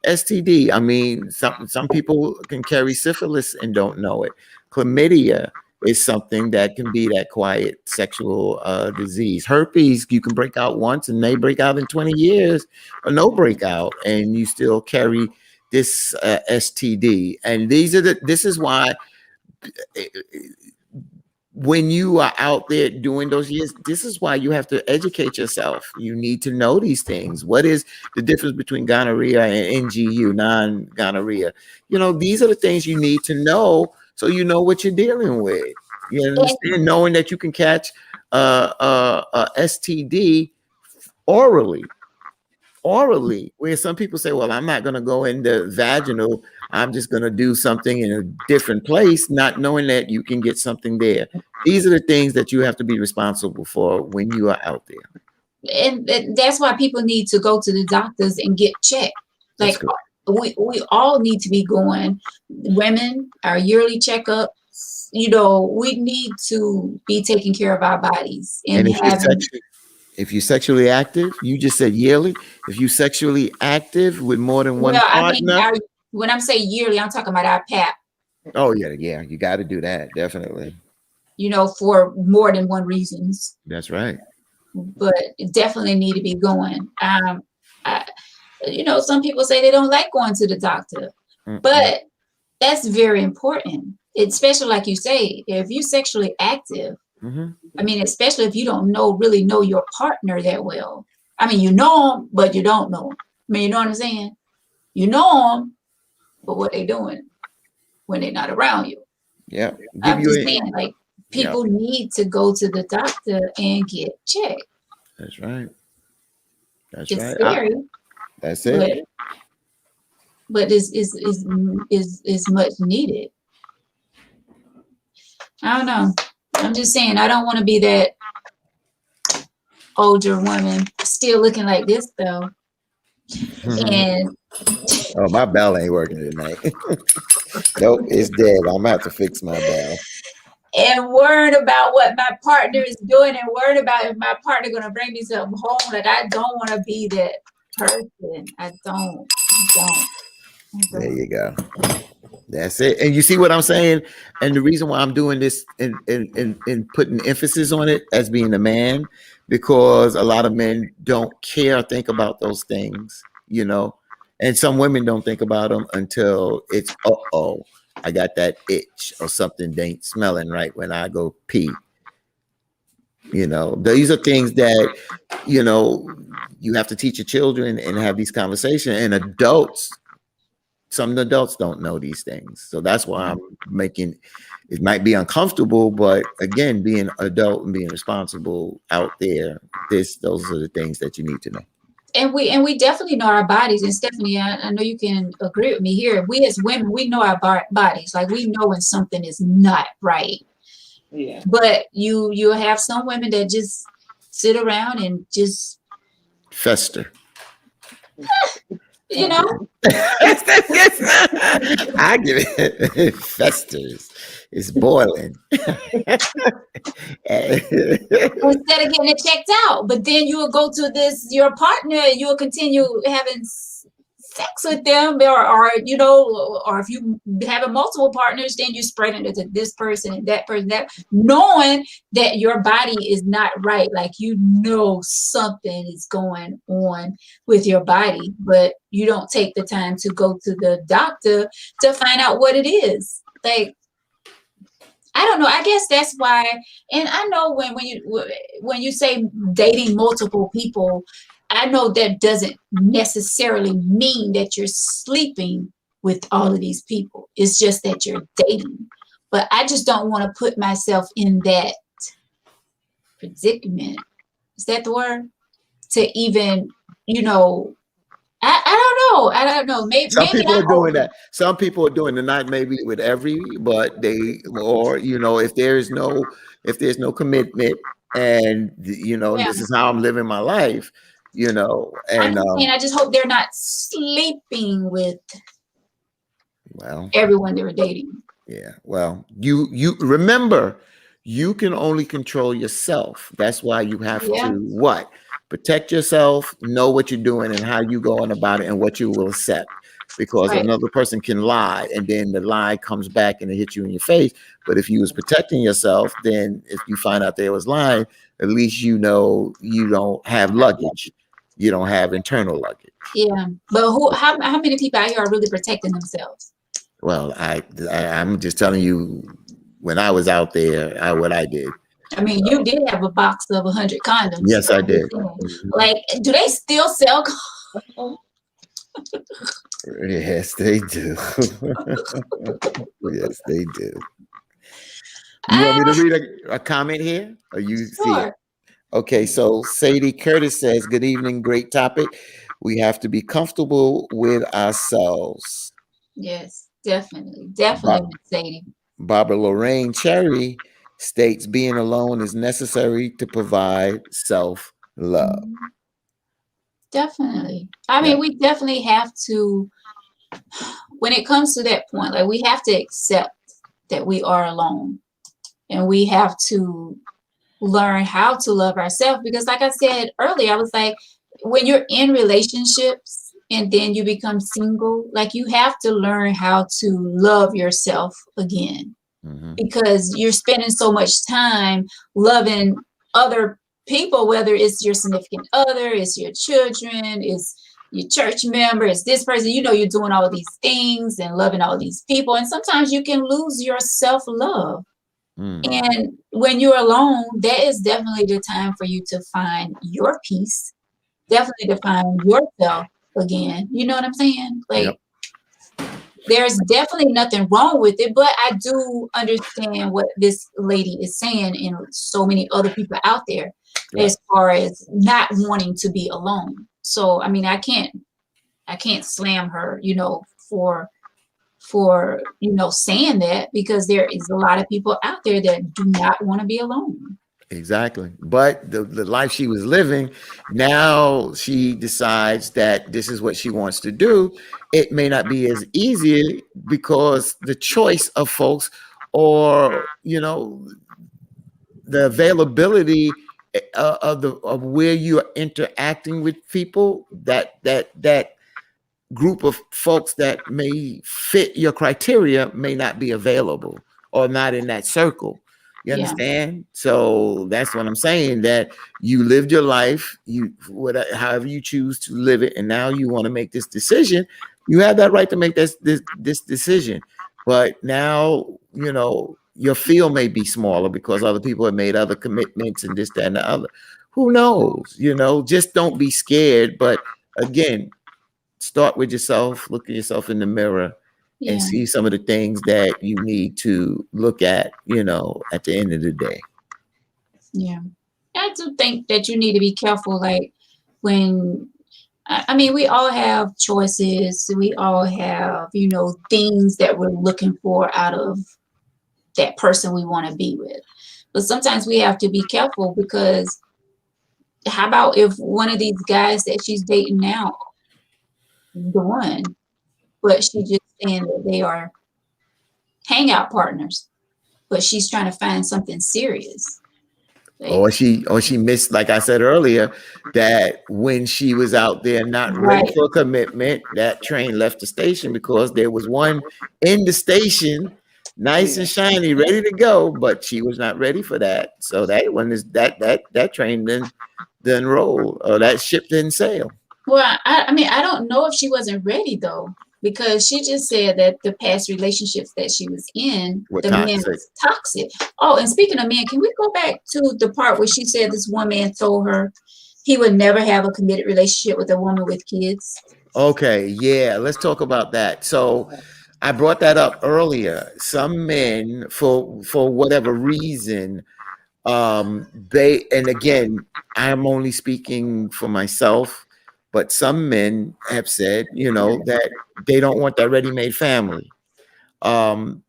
STD? I mean, some people can carry syphilis and don't know it. Chlamydia is something that can be that quiet sexual disease. Herpes, you can break out once and may break out in 20 years or no breakout, and you still carry this STD. And this is why when you are out there doing those years, this is why you have to educate yourself. You need to know these things. What is the difference between gonorrhea and NGU, non-gonorrhea? These are the things you need to know so you know what you're dealing with. You understand? Knowing that you can catch STD orally, where some people say, well, I'm not going to go into vaginal. I'm just going to do something in a different place, not knowing that you can get something there. These are the things that you have to be responsible for when you are out there.
And that's why people need to go to the doctors and get checked. Like we all need to be going. Women, our yearly checkups, we need to be taking care of our bodies. And
if you're sexually active, you just said yearly. If you're sexually active with more than one partner.
When I'm saying yearly, I'm talking about our PAP.
Oh, yeah. You got to do that. Definitely.
For more than one reasons.
That's right.
But it definitely need to be going. Some people say they don't like going to the doctor, but that's very important. Especially like you say, if you're sexually active, I mean, especially if you don't really know your partner that well. I mean, you know them, but you don't know them. I mean, you know what I'm saying? You know them, but what they doing when they're not around you?
Yeah.
I'm just saying, like, people need to go to the doctor and get checked.
That's right.
It's scary.
That's it.
But is much needed. I don't know. I'm just saying, I don't want to be that older woman still looking like this though. And
my bell ain't working tonight. Nope, it's dead. I'm gonna have to fix my bell.
And worried about what my partner is doing, and worried about if my partner gonna bring me something home. Like, I don't want to be that person. I don't.
There you go. That's it. And you see what I'm saying? And the reason why I'm doing this and putting emphasis on it as being a man, because a lot of men don't care or think about those things, and some women don't think about them until it's, I got that itch or something ain't smelling right when I go pee. These are things that, you have to teach your children and have these conversations. And some adults don't know these things. So that's why I'm making, it might be uncomfortable, but again, being adult and being responsible out there, those are the things that you need to know.
And we definitely know our bodies. And Stephanie, I know you can agree with me here. We as women, we know our bodies. Like, we know when something is not right.
Yeah.
But you have some women that just sit around and just
fester.
I
give it festers. It's boiling.
Instead of getting it checked out, but then you will go to your partner and you will continue having sex with them, or if you having multiple partners, then you spread it to this person and that person, knowing that your body is not right. Like, something is going on with your body, but you don't take the time to go to the doctor to find out what it is. Like, I don't know. I guess that's why. And I know when you say dating multiple people, I know that doesn't necessarily mean that you're sleeping with all of these people. It's just that you're dating. But I just don't want to put myself in that predicament. Is that the word? To even, I don't know. I don't know. Maybe
some people are doing that. Some people are doing it, not maybe with but if there's no commitment, and this is how I'm living my life. And
I just hope they're not sleeping with everyone they were dating.
Yeah. Well, you remember, you can only control yourself. That's why you have to protect yourself, know what you're doing and how you going about it and what you will accept. Because another person can lie, and then the lie comes back and it hits you in your face. But if you was protecting yourself, then if you find out they was lying, at least you don't have luggage. You don't have internal luggage.
Yeah, but how many people out here are really protecting themselves?
Well, I'm just telling you when I was out there, what I did.
I mean, you did have a box of 100 condoms.
Yes, I did.
Like, do they still sell?
Yes, they do. Yes, they do. You want me to read a comment here? Or you see it?
Sure.
Okay, so Sadie Curtis says, good evening, great topic. We have to be comfortable with ourselves.
Yes, definitely. Definitely, Sadie.
Barbara Lorraine Cherry states, being alone is necessary to provide self-love.
Definitely. I mean, we definitely have to, when it comes to that point, like we have to accept that we are alone, and we have to learn how to love ourselves, because like I said earlier, I was like, when you're in relationships and then you become single, like you have to learn how to love yourself again, because you're spending so much time loving other people, whether it's your significant other, it's your children, it's your church member, it's this person, you know, you're doing all of these things and loving all these people, and sometimes you can lose your self-love. And when you're alone, that is definitely the time for you to find your peace, definitely to find yourself again. You know what I'm saying? Like, there's definitely nothing wrong with it, but I do understand what this lady is saying, and so many other people out there, as far as not wanting to be alone. So, I mean, I can't slam her, you know, for you know, saying that, because there is a lot of people out there that do not want to be alone.
Exactly. But the life she was living, now she decides that this is what she wants to do. It may not be as easy because the choice of folks, or, you know, the availability of where you are interacting with people, that group of folks that may fit your criteria may not be available, or not in that circle. You understand? So that's what I'm saying, that you lived your life, however you choose to live it, and now you want to make this decision. You have that right to make this decision. But now, you know, your field may be smaller because other people have made other commitments and this, that, and the other. Who knows? You know, just don't be scared. But again, start with yourself, look at yourself in the mirror, and see some of the things that you need to look at, you know, at the end of the day.
Yeah. I do think that you need to be careful, like when, I mean, we all have choices. We all have, you know, things that we're looking for out of that person we want to be with. But sometimes we have to be careful, because how about if one of these guys that she's dating now, the one, but she just saying that they are hangout partners, but she's trying to find something serious. Like,
or she missed, like I said earlier, that when she was out there not ready for commitment, that train left the station because there was one in the station, nice and shiny, ready to go, but she was not ready for that. So that one is that train then rolled, or that ship didn't sail.
Well, I mean, I don't know if she wasn't ready though, because she just said that the past relationships that she was in, the man was toxic. Oh, and speaking of men, can we go back to the part where she said this one man told her he would never have a committed relationship with a woman with kids?
Okay, yeah, let's talk about that. So I brought that up earlier. Some men, for whatever reason, they, and again, I'm only speaking for myself, but some men have said, you know, that they don't want that ready-made family. The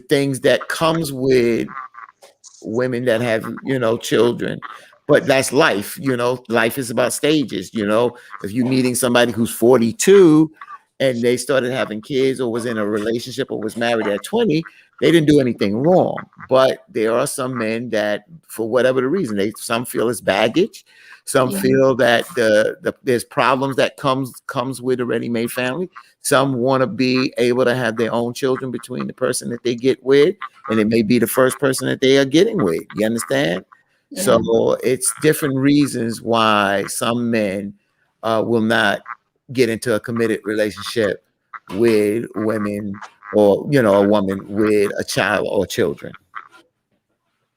things that comes with women that have, you know, children, but that's life. You know, life is about stages. You know, if you're meeting somebody who's 42 and they started having kids, or was in a relationship, or was married at 20, they didn't do anything wrong. But there are some men that, for whatever the reason, some feel it's baggage. Some feel that there's problems that comes with a ready-made family. Some want to be able to have their own children between the person that they get with, and it may be the first person that they are getting with. You understand? So it's different reasons why some men will not get into a committed relationship with women or a woman with a child or children.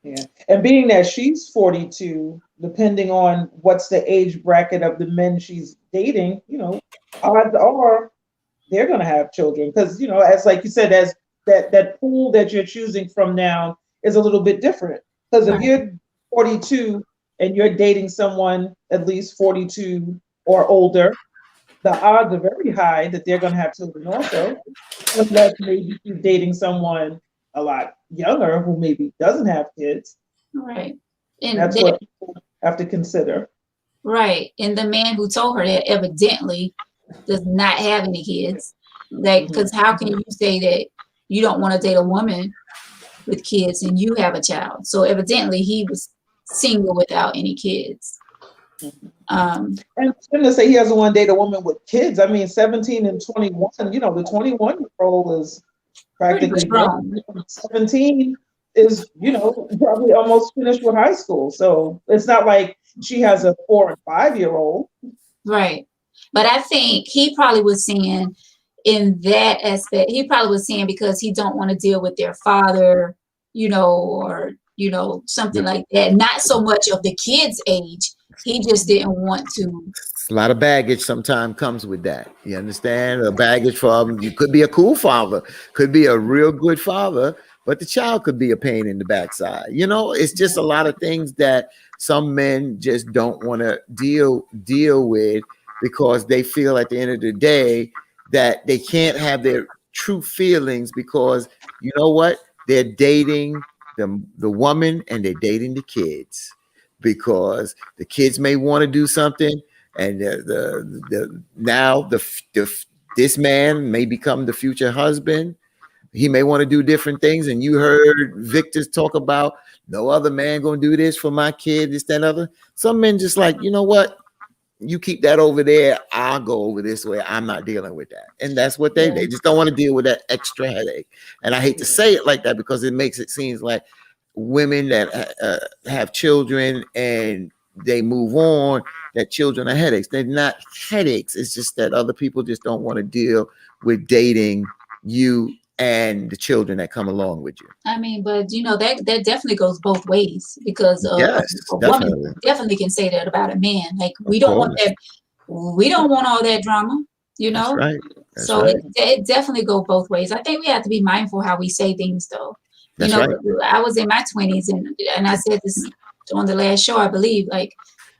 Yeah. And being that she's 42, depending on what's the age bracket of the men she's dating, odds are they're going to have children because, as like you said, as that pool that you're choosing from now is a little bit different. Because if
Right.
you're 42 and you're dating someone at least 42 or older, the odds are very high that they're going to have children also, unless maybe she's dating someone a lot younger who maybe doesn't have kids.
Right. And
That's
that,
what people have to consider.
right. And the man who told her that evidently does not have any kids. Like, because how can you say that you don't want to date a woman with kids and you have a child? So evidently he was single without any kids.
And to say he doesn't want to date a woman with kids, I mean, 17 and 21, the 21-year-old is practically grown. 17 is, probably almost finished with high school. So it's not like she has a 4 and 5-year-old.
Right. But I think he probably was saying in that aspect, he probably was saying because he don't want to deal with their father, or, something like that. Not so much of the kid's age. He just didn't want to.
A lot of baggage sometimes comes with that. You understand? A baggage from, you could be a cool father, could be a real good father, but the child could be a pain in the backside. It's just a lot of things that some men just don't want to deal with because they feel at the end of the day that they can't have their true feelings because you know what? They're dating the woman and they're dating the kids because the kids may want to do something and this man may become the future husband. He may want to do different things. And you heard Victor talk about no other man going to do this for my kid, this, that, and other. Some men just like, you know what? You keep that over there. I'll go over this way. I'm not dealing with that. And that's what they just don't want to deal with that extra headache. And I hate to say it like that because it makes it seem like women that have children and they move on, that children are headaches. They're not headaches. It's just that other people just don't want to deal with dating you and the children that come along with you.
I mean, but that definitely goes both ways because
Yes,
a woman definitely can say that about a man. Like we don't want that. We don't want all that drama,
That's right. That's
so
right.
It definitely go both ways. I think we have to be mindful how we say things, though.
That's right.
I was in my 20s, and I said this on the last show, I believe. Like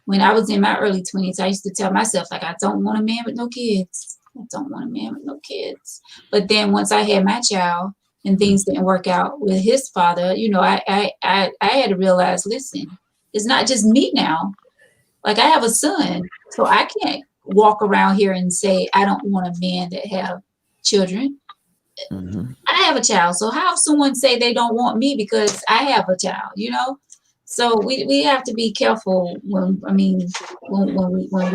when I was in my early 20s, I used to tell myself, like, I don't want a man with no kids. I don't want a man with no kids. But then once I had my child and things didn't work out with his father, I had to realize, listen, it's not just me now. Like I have a son, so I can't walk around here and say I don't want a man that have children.
Mm-hmm.
I have a child, so how someone say they don't want me because I have a child, So we have to be careful when we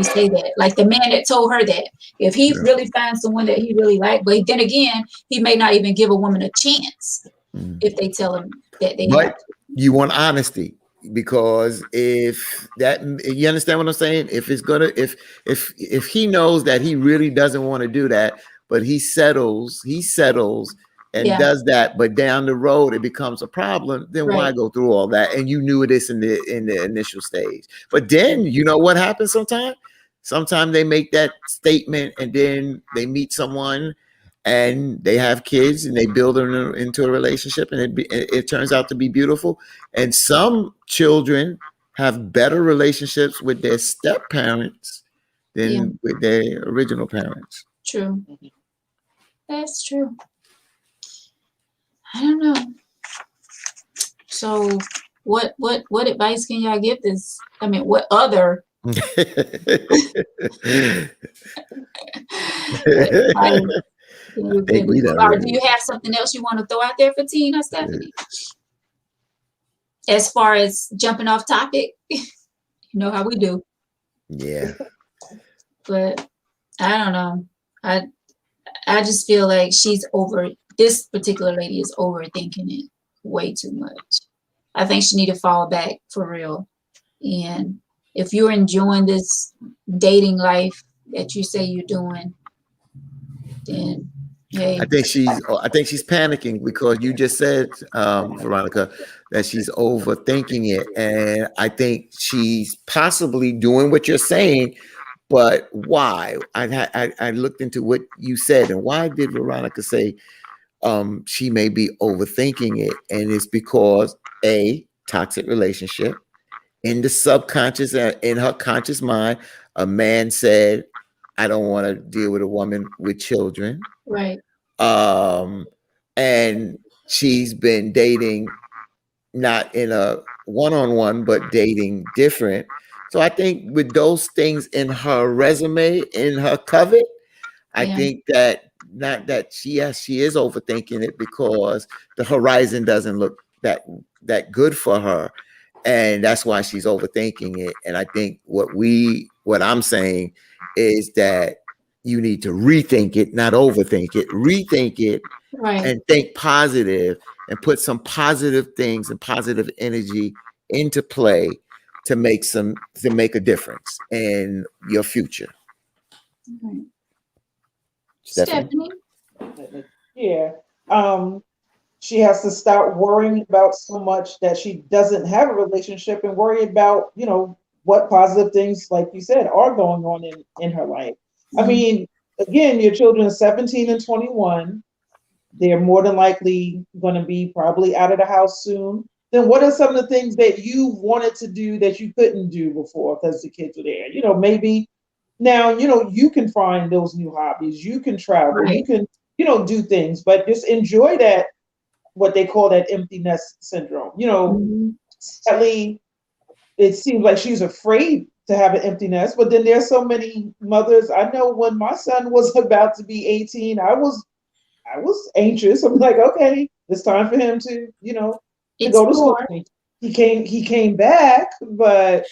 say that. Like the man that told her that if he really finds someone that he really liked, but then again, he may not even give a woman a chance if they tell him that they.
But you want honesty because if that, you understand what I'm saying? If it's gonna, if he knows that he really doesn't want to do that, but he settles and does that, but down the road it becomes a problem, then why go through all that? And you knew this in the initial stage. But then you know what happens sometimes? Sometimes they make that statement and then they meet someone and they have kids and they build them into a relationship and it turns out to be beautiful. And some children have better relationships with their step parents than with their original parents.
True. That's true. I don't know. So what advice can y'all give this? I mean, what other or do you have something else you want to throw out there for Tina, Stephanie? As far as jumping off topic, you know how we do.
Yeah.
But I don't know. I just feel like this particular lady is overthinking it way too much. I think she need to fall back for real. And if you're enjoying this dating life that you say you're doing, then Hey,
I think she's panicking because you just said, Veronica, that she's overthinking it, and I think she's possibly doing what you're saying. But why? I looked into what you said, and why did Veronica say she may be overthinking it? And it's because a toxic relationship in the subconscious and in her conscious mind, a man said, "I don't want to deal with a woman with children."
right.
um and she's been dating, not in a one-on-one, but dating different. So I think with those things in her resume, in her covet, I
Yeah.
think that, not that she is overthinking it, because the horizon doesn't look that good for her, and that's why she's overthinking it. And I think what I'm saying is that you need to rethink it, not overthink it. Rethink it
Right.
and think positive, and put some positive things and positive energy into play to make a difference in your future.
Right.
Stephanie?
Stephanie.
Yeah. She has to stop worrying about so much that she doesn't have a relationship and worry about, what positive things, like you said, are going on in her life. I mean, again, your children are 17 and 21. They're more than likely going to be probably out of the house soon. Then what are some of the things that you wanted to do that you couldn't do before because the kids were there? Maybe now, you can find those new hobbies. You can travel.
Right.
You can, do things, but just enjoy that, what they call that empty nest syndrome.
Mhm.
Sadly, it seems like she's afraid to have an empty nest, but then there's so many mothers. I know when my son was about to be 18, I was anxious. I'm like, okay, it's time for him to, to go to school.
Explore.
He came back, but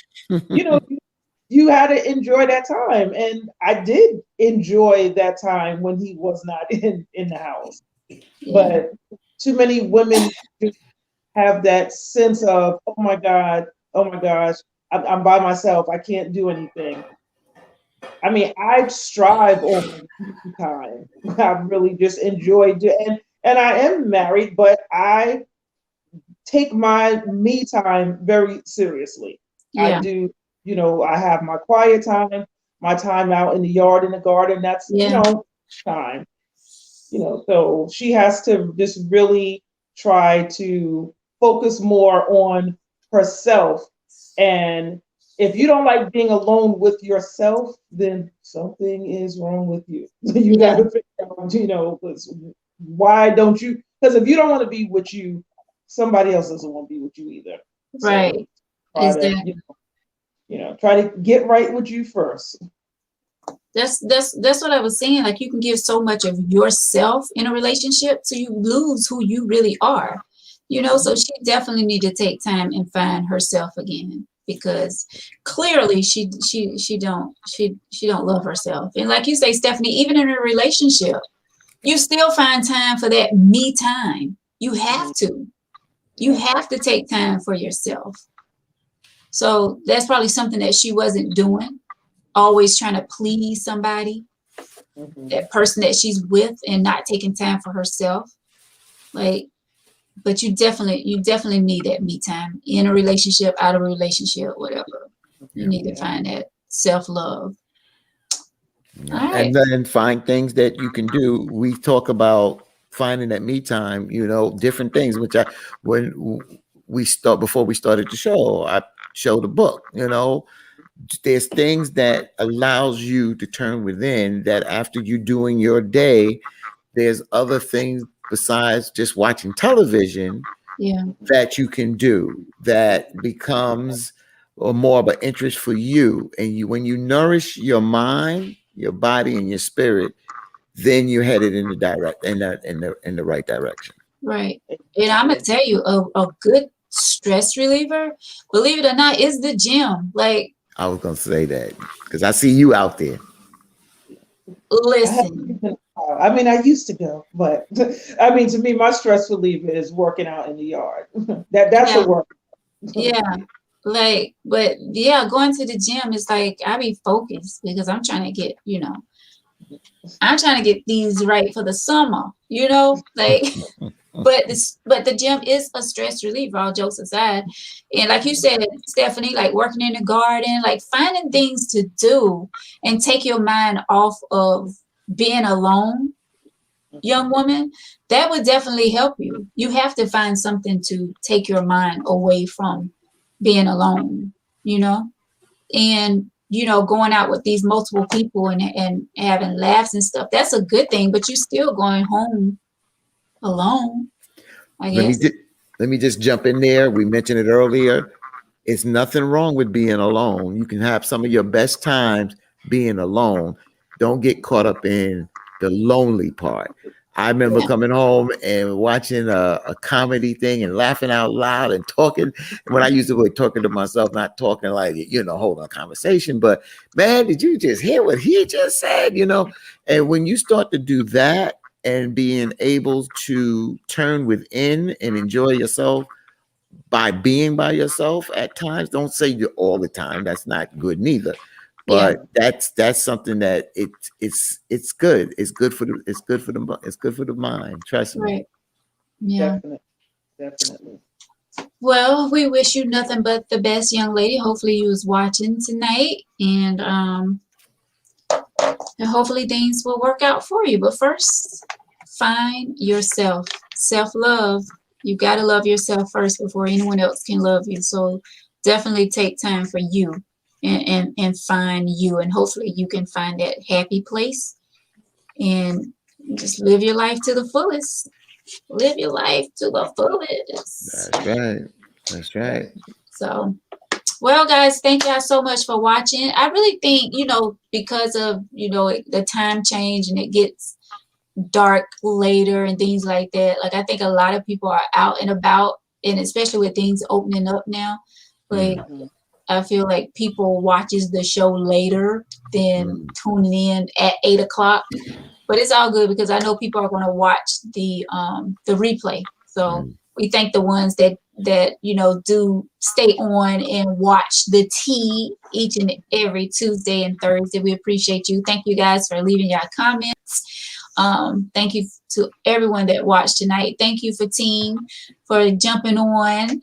you had to enjoy that time. And I did enjoy that time when he was not in the house.
Yeah.
But too many women just have that sense of, oh my God, oh my gosh, I'm by myself. I can't do anything. I mean, I strive over time. I really just enjoy and I am married, but I take my me time very seriously. I
Yeah.
do, I have my quiet time, my time out in the yard, in the garden. That's,
Yeah.
time. So she has to just really try to focus more on herself. And if you don't like being alone with yourself, then something is wrong with you. You
Yeah.
got to figure out, why don't you? Because if you don't want to be with you, somebody else doesn't want to be with you either.
Right.
So try
Exactly.
to, try to get right with you first.
That's what I was saying. Like, you can give so much of yourself in a relationship, so you lose who you really are. So she definitely need to take time and find herself again, because clearly she don't love herself. And like you say, Stephanie, even in a relationship, you still find time for that me time. You have to. You have to take time for yourself. So that's probably something that she wasn't doing. Always trying to please somebody, that person that she's with, and not taking time for herself. Like, but you definitely need that me time in a relationship, out of a relationship, whatever. You need to find that self-love. All right.
And then find things that you can do. We talk about finding that me time, different things, which before we started the show, I showed a book. There's things that allows you to turn within, that after you doing your day, there's other things besides just watching television that you can do that becomes more of an interest for you. And when you nourish your mind, your body, and your spirit, then you're headed in the right direction.
Right. And I'm gonna tell you, a good stress reliever, believe it or not, is the gym. Like,
I was gonna say that because I see you out there.
Listen.
I used to go, but to me, my stress reliever is working out in the yard. That's a work.
Yeah. But going to the gym is like, I be focused because I'm trying to get, I'm trying to get these right for the summer, you know, like, but the gym is a stress reliever, all jokes aside. And like you said, Stephanie, like working in the garden, like finding things to do and take your mind off of being alone, young woman, that would definitely help you. You have to find something to take your mind away from being alone, you know? And you know, going out with these multiple people and having laughs and stuff, that's a good thing, but you're still going home alone, I
Let me
guess.
let me just jump in there. We mentioned it earlier. It's nothing wrong with being alone. You can have some of your best times being alone. Don't get caught up in the lonely part. I remember
Yeah.
coming home and watching a comedy thing and laughing out loud and talking. When I used to be talking to myself, not talking like, holding a conversation, but man, did you just hear what he just said? And when you start to do that and being able to turn within and enjoy yourself, by being by yourself at times, don't say you all the time, that's not good neither,
Yeah.
but that's something that it's good, it's good for the mind, trust me.
Right. Yeah.
Definitely, definitely.
Well, we wish you nothing but the best, young lady. Hopefully you was watching tonight, and hopefully things will work out for you. But first, find yourself. Self-love. You got to love yourself first before anyone else can love you. So definitely take time for you and find you. And hopefully you can find that happy place and just live your life to the fullest. Live your life to the fullest.
That's right. That's right.
So, well, guys, thank y'all so much for watching. I really think, because of, the time change and it gets dark later and things like that, like I think a lot of people are out and about, and especially with things opening up now, like I feel like people watches the show later than tuning in at 8 o'clock. But it's all good because I know people are going to watch the replay. So we thank the ones that do stay on and watch the tea each and every Tuesday and Thursday. We appreciate you. Thank you guys for leaving your comments. Thank you to everyone that watched tonight. Thank you for Team for jumping on.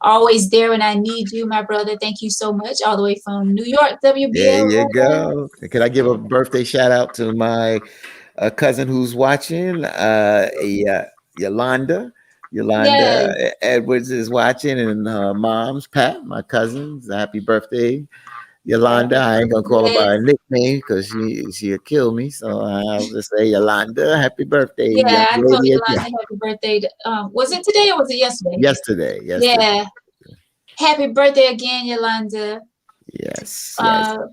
Always there when I need you, my brother. Thank you so much. All the way from New York, WBL.
There you go. Can I give a birthday shout out to my cousin who's watching? Yolanda.
Yes.
Edwards is watching, and her mom's Pat, my cousin's. Happy birthday, Yolanda. I ain't gonna call her by her nickname because she'll kill me. So I'll just say Yolanda, happy birthday.
Yeah, I told
lady.
Yolanda happy birthday. Was it today or was it yesterday?
Yesterday.
Yeah. Happy birthday again, Yolanda.
Yes.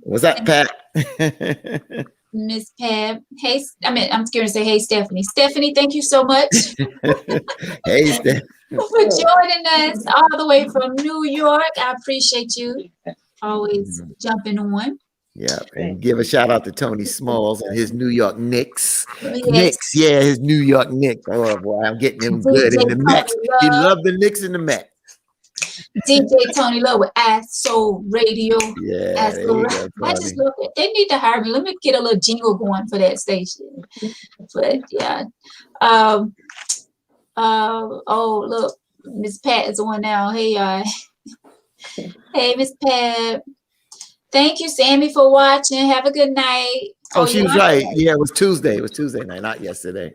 Was that Pat?
Miss Pat. Hey, I'm scared to say, hey, Stephanie. Stephanie, thank you so much.
Hey, Stephanie.
For joining us all the way from New York. I appreciate you always jumping on.
Yeah, and give a shout out to Tony Smalls and his New York Knicks.
Yes.
His New York Knicks. Oh boy, I'm getting him good in the Mets. He loved the Knicks in the Mets.
DJ Tony Love with Ass Soul Radio.
Yeah,
I just love it. They need to hire me. Let me get a little jingle going for that station. But yeah. Oh look, Miss Pat is on now. Hey hey Miss Pat. Thank you, Sammy, for watching. Have a good night.
Oh, she was right. Yeah, it was Tuesday. It was Tuesday night, not yesterday.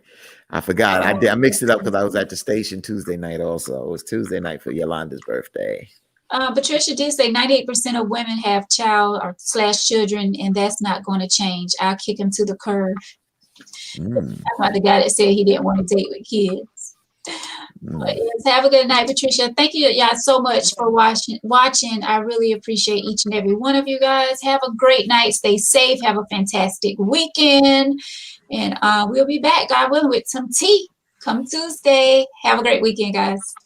I forgot. I mixed it up because I was at the station Tuesday night also. It was Tuesday night for Yolanda's birthday.
Patricia did say 98% of women have child or / children, and that's not going to change. I'll kick him to the curb. I'm not the guy that said he didn't want to date with kids. But yes, have a good night, Patricia. Thank you, y'all, so much for watching. I really appreciate each and every one of you guys. Have a great night. Stay safe. Have a fantastic weekend. And we'll be back, God willing, with some tea come Tuesday. Have a great weekend, guys.